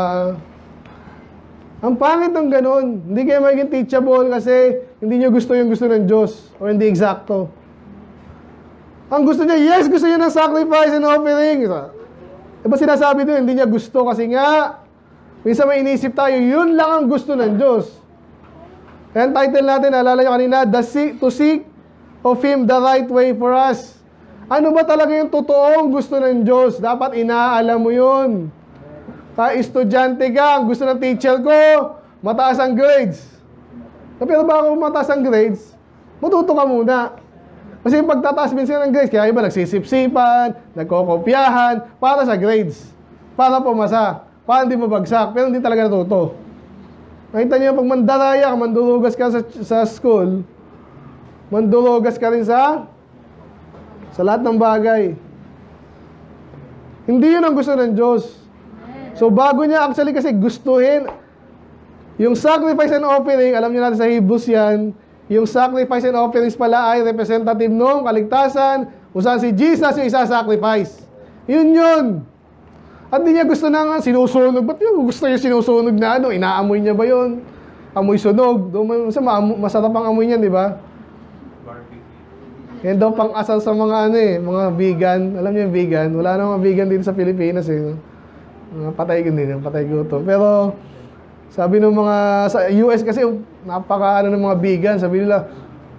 S2: Ang pangit ng ganun. Hindi kayo magiging teachable kasi hindi nyo gusto yung gusto ng Diyos o hindi eksakto. Ang gusto niya, yes, gusto niya ng sacrifice and offering. Diba sinasabi doon, hindi niya gusto kasi nga, minsan may inisip tayo, yun lang ang gusto ng Diyos. Kaya ang title natin, naalala nyo kanina, To Seek of Him the Right Way for Us. Ano ba talaga yung totoong gusto ng Diyos? Dapat inaalam mo yun. Kaya estudyante ka, ang gusto ng teacher ko, mataas ang grades. Pero bago mataas ang grades, matuto ka muna. Kasi yung pagtataas minsan ng grades, kaya iba nagsisip-sipan, nagkokopyahan, para sa grades. Para pumasa. Para hindi mabagsak. Pero hindi talaga natuto. Nakita niyo, pag mandaraya ka, mandulugas ka sa school, mandulugas ka rin sa lahat ng bagay. Hindi yun ang gusto ng Diyos. So bago niya actually kasi gustuhin, yung sacrifice and offering, alam niyo natin sa Hebrews yan, yung sacrifice and offerings pala ay representative ng kaligtasan, kung saan si Jesus yung isa-sacrifice. Yun. At di niya gusto na sinusunog. Ba't yung gusto niya sinusunog na ano? Inaamoy niya ba yun? Amoy sunog. Masarap ang amoy niyan, di ba? Yan daw pang-asal sa mga mga vegan. Alam niyo yung vegan? Wala na mga vegan dito sa Pilipinas eh. Mga patay gutom. Pero sabi ng mga sa US kasi napaka ng mga vegan, sabi nila,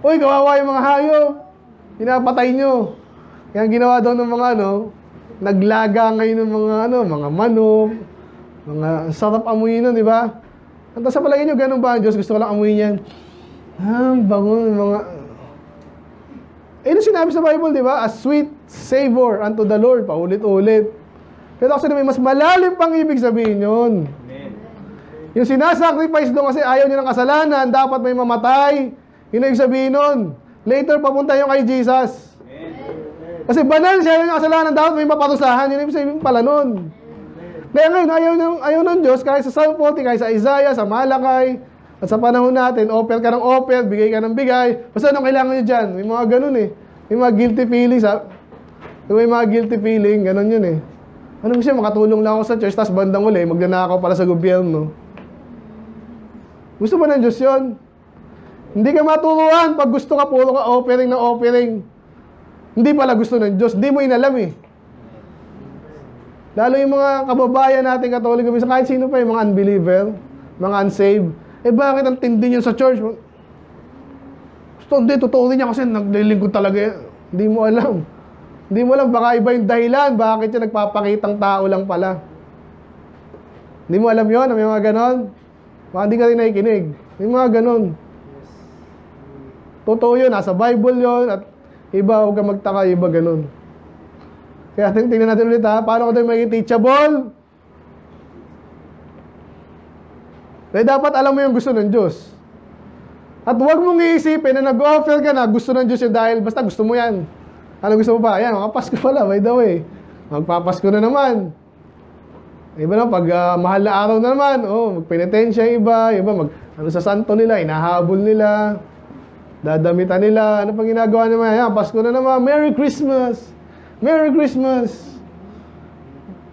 S2: "Uy, kawawa yung mga hayop. Pinapatay nyo." Kaya ginawa daw ng mga naglaga ngayon ng mga manok, mga sarap amuyin nun, di ba? At sa palagay nyo, ganun ba ang Diyos? Gusto ko lang amuyin yan. Bango ng mga... Yung sinabi sa Bible, di ba? A sweet savor unto the Lord. Paulit-ulit. Pero actually, may mas malalim pang ibig sabihin yun. Yung sinasacrifice doon kasi ayaw nyo ng kasalanan, dapat may mamatay. Yun ang ibig sabihin nun. Later, papunta yung kay Jesus. Kasi banal siya yung kasalanan, dapat may maparusahan. Yun ang ibig sabihin pala nun. Kaya ngayon, ayaw ng Diyos, kahit sa Psalm 40, kahit sa Isaiah, sa Malakay, at sa panahon natin, offer ka ng offer, bigay ka ng bigay. Basta anong kailangan nyo dyan? May mga ganun eh. May mga guilty feelings. May mga guilty feeling, ganun yun eh. Ano mo siya, makatulong lang ako sa church, tapos bandang uli, magnanakaw para sa gobyerno. Gusto ba ng Diyos yun? Hindi ka maturuan pag gusto ka, puro ka offering na offering. Hindi pala gusto ng Diyos, hindi mo inalam eh. Lalo yung mga kababayan natin Katoliko, kahit sino pa yung mga unbeliever, mga unsaved, bakit ang tindi yun sa church? Hindi, totoo din niya kasi naglilingkod talaga yan. Hindi mo alam. Hindi mo alam, baka iba yung dahilan, bakit siya nagpapakitang tao lang pala. Hindi mo alam yun, may mga ganon. Baka hindi ka rin nakikinig. May mga ganon. Totoo yun, nasa Bible yun, at iba, huwag ka magtaka, iba ganon. Kaya tingnan natin ulit paano ko tayo maging teachable? Kaya dapat alam mo yung gusto ng Diyos. At huwag mong iisipin na nag-offer ka na gusto ng Diyos yun dahil basta gusto mo yan. Ano gusto mo pa? Ayan, makapasko pala, by the way. Magpapasko na naman. Iba na, pag mahal na araw na naman, magpenitensya iba sa santo nila, inahabol nila, dadamitan nila, ano pang ginagawa naman? Ayan, Pasko na naman, Merry Christmas! Merry Christmas!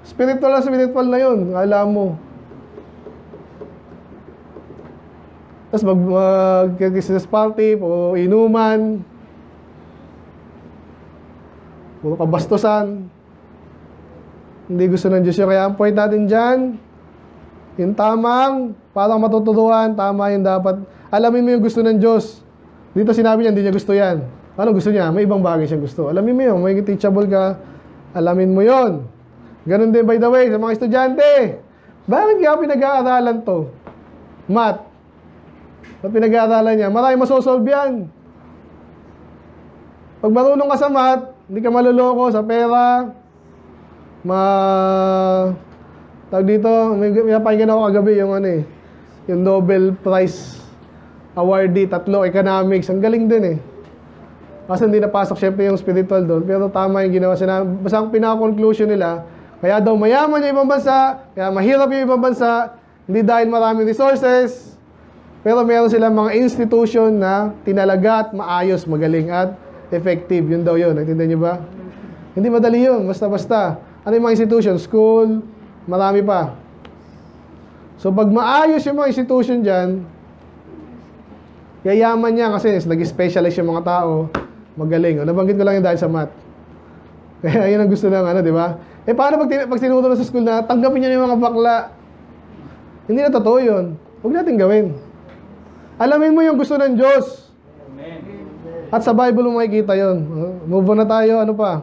S2: Spiritual na yun, alam mo. Tapos mag-Christmas party, puro inuman, puro kabastusan. Hindi gusto ng Diyos yun. Kaya ang point natin dyan, yung tamang, parang matuturuan, tama yung dapat. Alamin mo yung gusto ng Diyos. Dito sinabi niya, hindi niya gusto yan. Ano gusto niya? May ibang bagay siyang gusto. Alamin mo yun, may teachable ka, alamin mo yun. Ganun din, by the way, sa mga estudyante. Bakit kaya pinag-aaralan to? Math. Pag pinag-aaralan niya, marami masosolve yan. Pag marunong ka sa math, hindi ka maluloko sa pera, tawag dito, may napakinggan ako kagabi yung yung Nobel Prize awardee, 3 economics. Ang galing din eh. Kasi hindi napasok syempre yung spiritual doon. Pero tama yung ginawa sila. Basta ang pinaka-conclusion nila, kaya daw mayaman yung ibang bansa, kaya mahirap yung ibang bansa, hindi dahil maraming resources, pero meron silang mga institution na tinalaga at maayos, magaling at effective. Yun daw yun. Naintindihan niyo ba? Hindi madali yun. Basta-basta. Ano yung mga institution? School, marami pa. So pag maayos yung mga institution dyan, yayaman niya kasi nag-specialize yung mga tao, magaling. O, nabanggit ko lang yung dahil sa math. Kaya yun ang gusto ng ano, di ba? Eh paano pag tinuturo sa school na tanggapin niyo yung mga bakla? Hindi na totoo yun. Huwag natin gawin. Alamin mo yung gusto ng Diyos. At sa Bible mo makikita yun. Move on na tayo. Ano pa?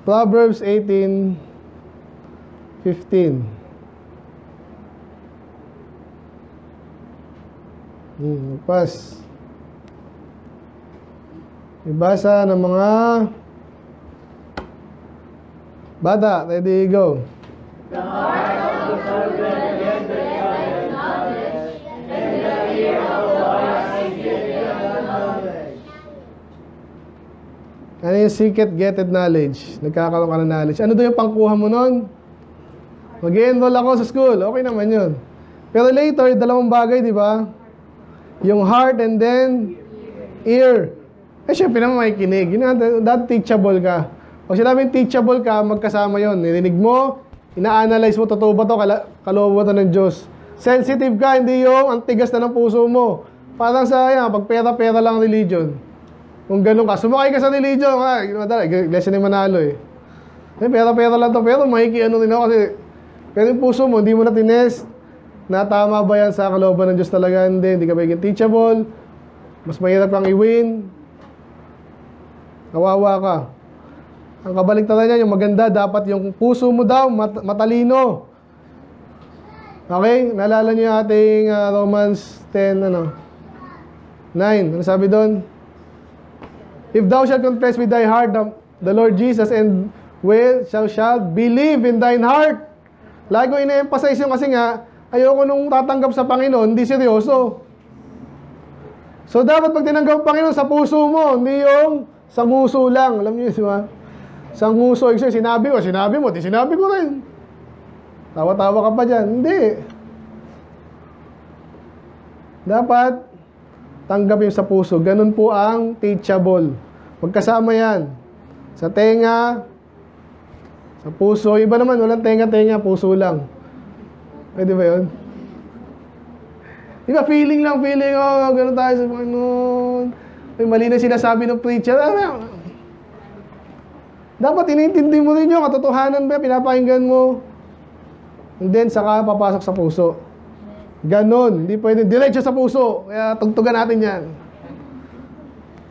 S2: Proverbs 18:15. Pas. Ibasa ng mga bata. Ready, go.
S1: The heart of the children getteth knowledge, and the ear of the wise getteth knowledge.
S2: Ano yung secret getted knowledge? Nagkakaroon ka ng knowledge. Ano doon yung pangkuha mo nun? Mag-enroll ako sa school. Okay naman yun. Pero later, 2 bagay, di ba? Yung heart and then ear. Eh, syempre naman makikinig. Dati teachable ka. Pag sinabing teachable ka, magkasama yon. Nirinig mo, ina-analyze mo, totoo ba ito, kaloob ba ito ng Diyos. Sensitive ka, hindi yung ang tigas na ng puso mo. Parang sa, pag pera-pera lang religion. Kung ganun ka, sumakay ka sa religion, iglesia ni Manalo eh. Pera-pera lang to, pero makikiano rin ako kasi, pero yung puso mo, hindi mo na tinest, na tama ba yan sa kalooban ng Diyos talaga, hindi ka magiging teachable, mas mahirap kang i-win, kawawa ka. Ang kabaligtaran niya, yung maganda, dapat yung puso mo daw, matalino. Okay? Naalala niyo yung ating Romans 10, 9. Ano sabi doon? If thou shalt confess with thy heart the Lord Jesus and shalt believe in thine heart. Lagi ko ina-emphasize yung kasi nga, ayoko nung tatanggap sa Panginoon, hindi seryoso. So dapat pag tinanggap ang Panginoon sa puso mo, hindi yung sa nguso lang. Alam niyo, di ba? Sa nguso, sinabi mo, di sinabi ko rin. Tawa-tawa ka pa dyan. Hindi. Dapat tanggapin sa puso. Ganun po ang teachable. Magkasama yan. Sa tenga, sa puso. Iba naman, walang tenga-tenga, puso lang. Pwede ba yun? Di ba, feeling, gano'n tayo sa Panginoon. May mali na sinasabi ng preacher. Dapat iniintindi mo rin yung katotohanan ba, pinapakinggan mo. And then, saka papasok sa puso. Ganon. Hindi pwede. Diretso sa puso. Kaya tugtugan natin yan.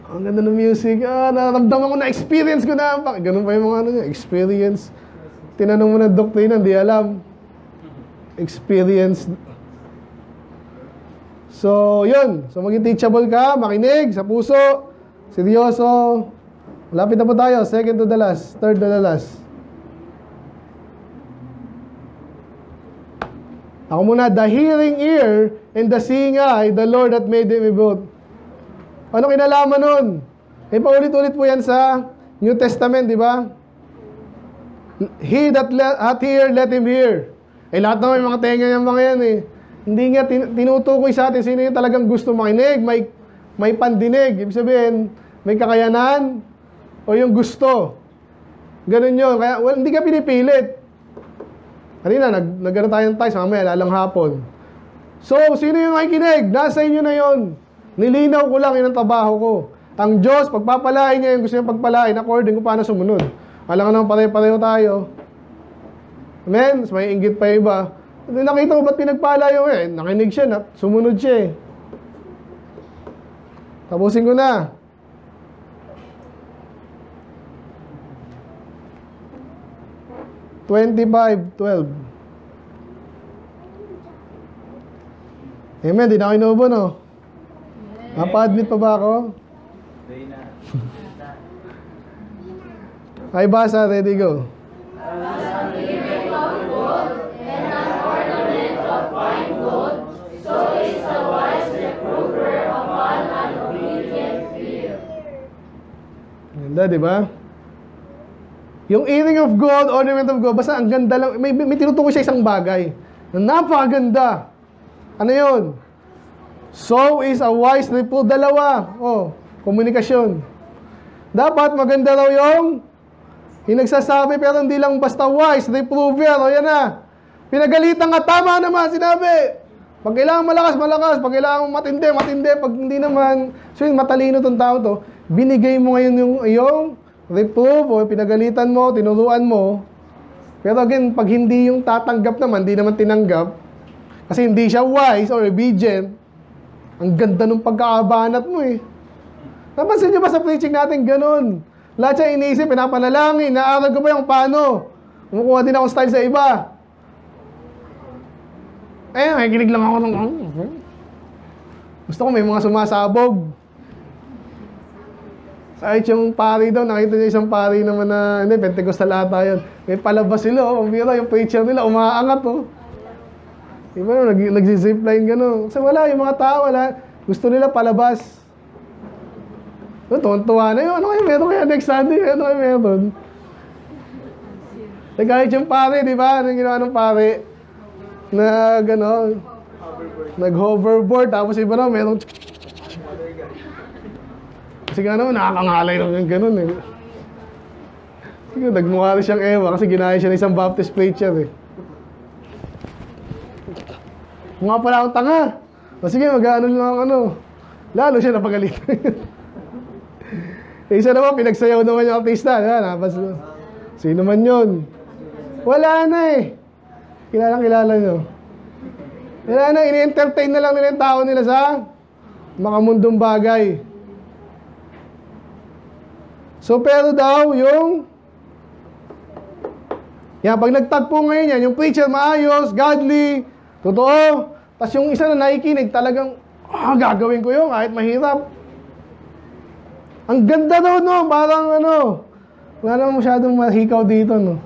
S2: Ang ganda ng music. Naramdaman ko na, experience ko na. Ganon pa yung mga niya. Experience. Tinanong mo na doktrina, hindi alam. Experience. So, yun. So, maging teachable ka, makinig sa puso, seryoso. Malapit na po tayo. Second to the last. Third to the last. Ako muna, the hearing ear and the seeing eye, the Lord that made them both. Ano kinalaman nun? Eh, paulit-ulit po yan sa New Testament, di ba? He that hath ear, let him hear. Eh, lahat naman yung mga tenga yung mga yan eh. Hindi nga tinutukoy sa atin sino yung talagang gusto makinig, may pandinig. Ibig sabihin, may kakayanan o yung gusto. Ganun yun. Kaya, hindi ka pinipilit. Kanina, nag-ano tayong tayo, mamaya, lalang hapon. So, sino yung nakikinig? Nasa inyo na yon. Nilinaw ko lang, yun ang trabaho ko. Ang Diyos, pagpapalain niya yung gusto niyang pagpalain, according kung paano sumunod. Alam nga naman, pareho-pareho tayo. Amen? Mas may inggit pa yung iba. Nakita ko, ba't pinagpala yung nakinig siya, sumunod siya eh. Tapusin ko na. $25.12. Amen, di na ako inuubo, no? Mapa-admit pa ba ako? Ay, basa, ready, go.
S1: As a hearing of gold, and as
S2: ganda, di ba? Yung earring of gold, ornament of gold, basta ang ganda lang. May tinutukoy siya isang bagay na napakaganda. Ano yun? So is a wise reproof. Dalawa. Oh, komunikasyon. Dapat maganda raw yung nagsasabi pero hindi lang basta wise, reprover. O yan na. Pinagalitan ka, tama naman, sinabi. Pag kailangan malakas, malakas. Pag kailangan matindi, matindi. Pag hindi naman, so yun, matalino tong tao to. Binigay mo ngayon yung reproof o pinagalitan mo, tinuruan mo. Pero again, pag hindi yung tatanggap naman, hindi naman tinanggap, kasi hindi siya wise or obedient, ang ganda ng pagkakabanat mo eh. Napansin nyo ba sa preaching natin ganun? Lahat siya iniisip, pinapanalangin, naaral ko ba yung paano? Kumukuha din akong style sa iba. Nakikinig lang ako ng... Gusto ko may mga sumasabog. Kahit yung pari daw, nakita niya isang pari naman na, hindi, Pentecostal ata yun. May palabas sila, ang bira, yung preacher nila, umaangat, oh. Diba, nag-zipline gano'n. Kasi wala, yung mga tao, wala. Gusto nila palabas. Tuwan-tuwa na yun. Ano kayo meron kaya next Sunday? Ano kayo meron? Kahit yung pare, di ba? Anong ginawa ng pare? Nag-hoverboard. Tapos iba na, meron... Kasi gano'n, nakakangalay lang yung gano'n eh. Sige, nagmukha rin siyang ewa kasi ginaya siya ng isang Baptist preacher eh. Mukha pala akong tanga. O sige, mag-ano lang ano. Lalo siya napagalitan. Isa naman, pinagsayaw naman yung artista. Sino man yun? Wala na eh. Kilala nyo. Wala na, ini-entertain na lang nila yung tao nila sa makamundong bagay. So, pero daw, pag nagtagpo ngayon yan, yung preacher maayos, godly, totoo. Tapos yung isa na nakikinig, talagang, gagawin ko yun, kahit mahirap. Ang ganda daw, no? Parang wala naman masyadong mahikaw dito, no?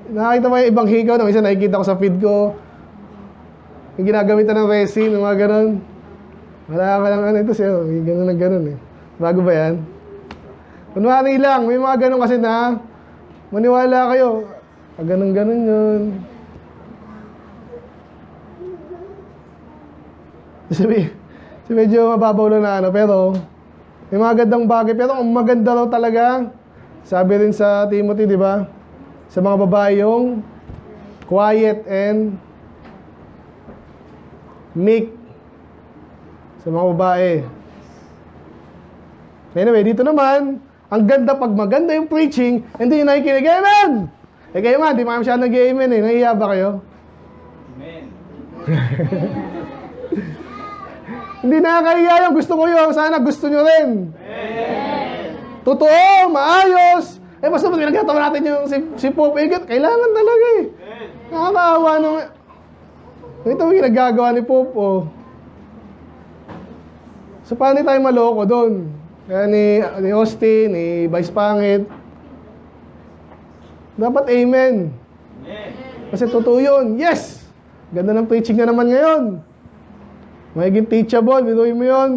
S2: Nakakita mo yung ibang hikaw, no? Isa nakikita ko sa feed ko, yung ginagamitan ng resin, mga ganon. Wala ka lang, ito siya, gano'n na gano'n eh. Bago ba yan? Kunwari lang, may mga ganon kasi na, maniwala kayo, ganon-ganon yun. So medyo mababaw lang na pero may mga gandang bagay. Pero ang maganda raw talaga, sabi rin sa Timothy, di ba? Sa mga babae yung quiet and meek. Sa mga babae. Anyway, dito naman, ang ganda pag maganda yung preaching, hindi yung nakikinig, amen! Kayo nga, di masyadong nag-amen eh. Nahihiya ba kayo?
S3: Amen.
S2: Hindi nakakahiya yung gusto ko yun. Sana gusto nyo rin.
S3: Amen.
S2: Totoo, maayos. Basta pag pinagkatawa natin yung si Pope Egat, kailangan talaga eh. Nakakaawa nung... Ito yung ginagagawa ni Pope, oh. So, paano tayo maloko doon? Kaya ni Austin, ni Vice Pangit. Dapat amen. Kasi totoo yun. Yes! Ganda ng preaching na naman ngayon. Magiging teachable, binuhin mo yun.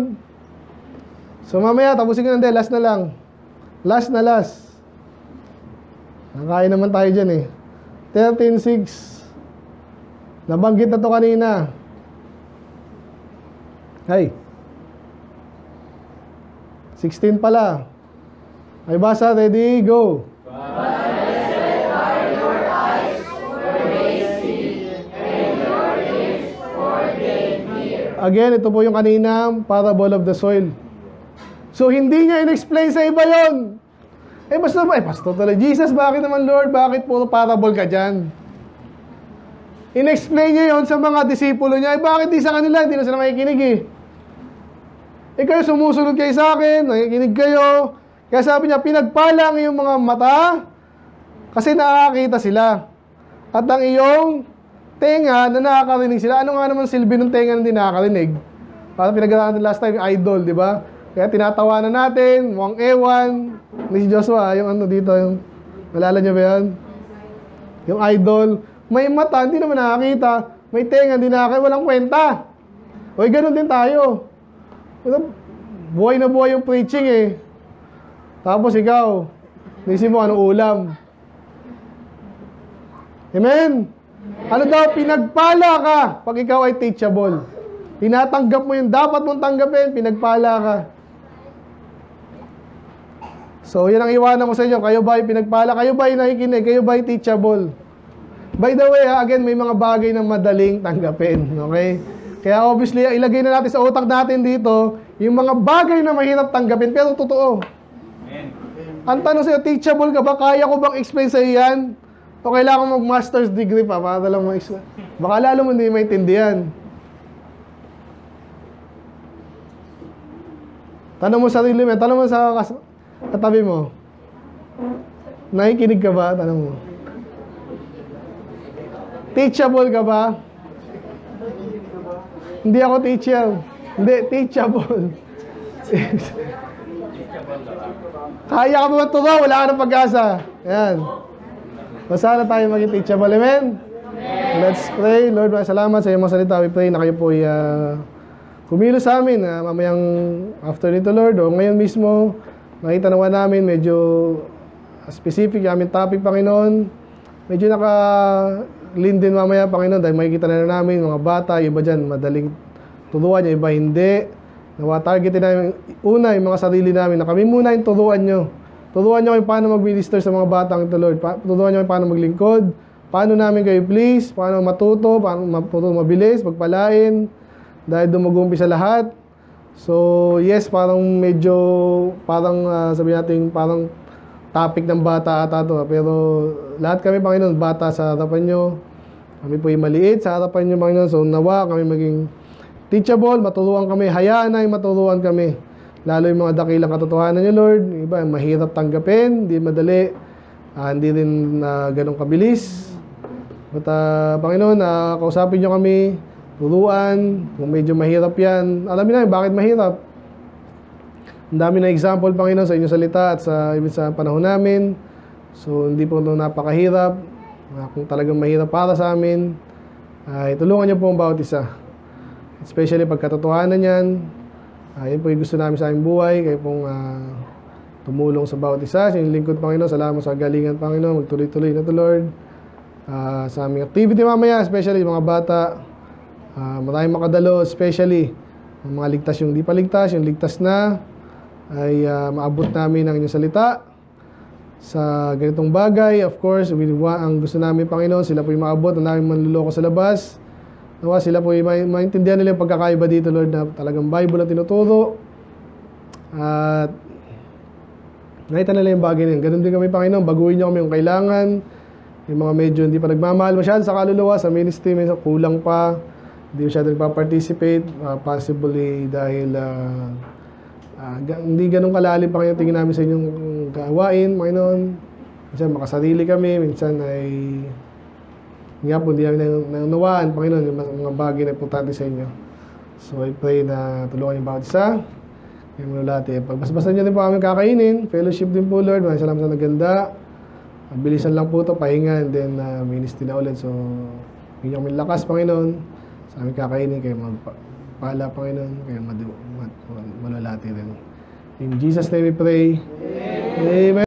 S2: So mamaya, tapusin ko na. Last na lang. Last. Nakain naman tayo dyan eh. 13:6. Nabanggit na to kanina. Hay. 16 pala. Ay basa, ready, go. Again, ito po yung kanina, parable of the soil. So, hindi niya in-explain sa iba yun. Pastor talaga, Jesus, bakit naman Lord? Bakit puro parable ka dyan? In-explain niya yun sa mga disipulo niya. Bakit di sa kanila? Hindi na sila makikinig eh. Kayo sumusunod kayo sa akin, nakikinig kayo. Kaya sabi niya, pinagpala ang iyong mga mata kasi nakakita sila. At ang iyong tenga na nakakarinig sila. Ano nga naman silbi ng tenga na hindi nakakarinig? Parang pinag-aralan natin last time, yung idol, di ba? Kaya tinatawanan natin, mukhang ewan. Ni si Joshua, yung dito, yung... Nalala niyo ba yan? Yung idol. May mata, hindi naman nakakita. May tenga, hindi nakakita. Walang kwenta. Ganun din tayo. Buhay na buhay yung preaching eh. Tapos ikaw, naisip mo anong ulam. Amen? Ano daw, pinagpala ka pag ikaw ay teachable. Tinatanggap mo yung dapat mong tanggapin, pinagpala ka. So, yan ang iwanan ko sa inyo. Kayo ba ay pinagpala? Kayo ba ay nakikinig? Kayo ba ay teachable? By the way, again, may mga bagay na madaling tanggapin. Okay? Kaya obviously, ilagay na natin sa utak natin dito, yung mga bagay na mahirap tanggapin, pero totoo.
S3: Amen.
S2: Ang tanong sa'yo, teachable ka ba? Kaya ko bang explain sa'yo yan? O kailangan mag-master's degree pa para lang ma-explain? Baka lalo mo hindi maintindihan. Tanong mo sa sarili mo, tanong mo sa katabi mo. Nakikinig ka ba? Tanong mo. Teachable ka ba? Hindi ako teacher. Hindi, teachable. Kaya ka ba maturo? Wala ka ng pag-asa. Ayan. Sana tayo maging teachable. Amen? Let's pray. Lord, salamat sa iyong mga salita. We pray na kayo po kumilos sa amin. Mamayang after nito, Lord, o ngayon mismo, nakita naman namin medyo specific yung aming topic, Panginoon. Medyo naka-lean din mamaya, Panginoon, dahil makikita na namin mga bata, yung iba dyan, madaling turuan, yung iba hindi. Targetin namin, una, yung mga sarili namin, na kami muna yung turuan nyo. Turuan nyo kayo paano mag-minister sa mga batang ito, Lord. Turuan nyo kayo paano maglingkod. Paano namin kayo please, paano matuto, paano mabilis, magpalain. Dahil doon mag-uumpisa lahat. So, yes, parang medyo, sabihin natin, parang topic ng bata ata ito. Pero lahat kami, Panginoon, bata sa harapan nyo. Kami po yung maliit sa harapan nyo, Panginoon. So, nawa kami maging teachable, maturuan kami, hayaan na yung maturuan kami. Lalo yung mga dakilang katotohanan nyo, Lord. Iba, mahirap tanggapin, hindi madali, hindi rin ganun kabilis. But, Panginoon, kausapin nyo kami, turuan, kung medyo mahirap yan. Alam namin bakit mahirap. Ang dami na example, Panginoon, sa inyong salita at sa panahon namin. So, hindi po napakahirap. Kung talagang mahirap para sa amin, tulungan niyo po ang bawat isa. Especially pagkatotohanan yan. Yan po yung gusto namin sa aming buhay. Kayo pong tumulong sa bawat isa. Sa inyong lingkod, Panginoon, salamat sa galingan, Panginoon. Magtuloy-tuloy na to, Lord. Sa aming activity mamaya, especially mga bata. Maraming makadalo, especially ang mga ligtas yung di pa ligtas, yung ligtas na ay maabot namin ang inyong salita sa ganitong bagay. Of course, ang gusto namin, Panginoon, sila po yung maabot, ang namin manluloko sa labas. Nawa sila po yung maintindihan nila yung pagkakaiba dito, Lord, na talagang Bible ang tinuturo. At nakita nila yung bagay na yun. Ganun din kami, Panginoon, baguhin niyo kami yung kailangan. Yung mga medyo hindi pa nagmamahal masyado sa kaluluwa, sa ministry, may kulang pa. Hindi masyado nagpa-participate, possibly dahil hindi ganun kalalim, Panginoon, tingin namin sa inyong gawain, Panginoon. Minsan makasarili kami, minsan ay nga po, hindi namin nanunawaan, Panginoon, yung mga bagay na importante sa inyo. So, I pray na tulungan yung bawat isa. Yung mula natin. Pagbasbasan niyo din po kami kakainin. Fellowship din po, Lord. Maraming salamat sa naganda. Bilisan lang po ito, pahinga, and then ministry na ulit. So, bigyan kami lakas, Panginoon. Sa aming kakainin, kayo magpala, Panginoon. Kayo malalati rin. In Jesus' name we pray. Amen.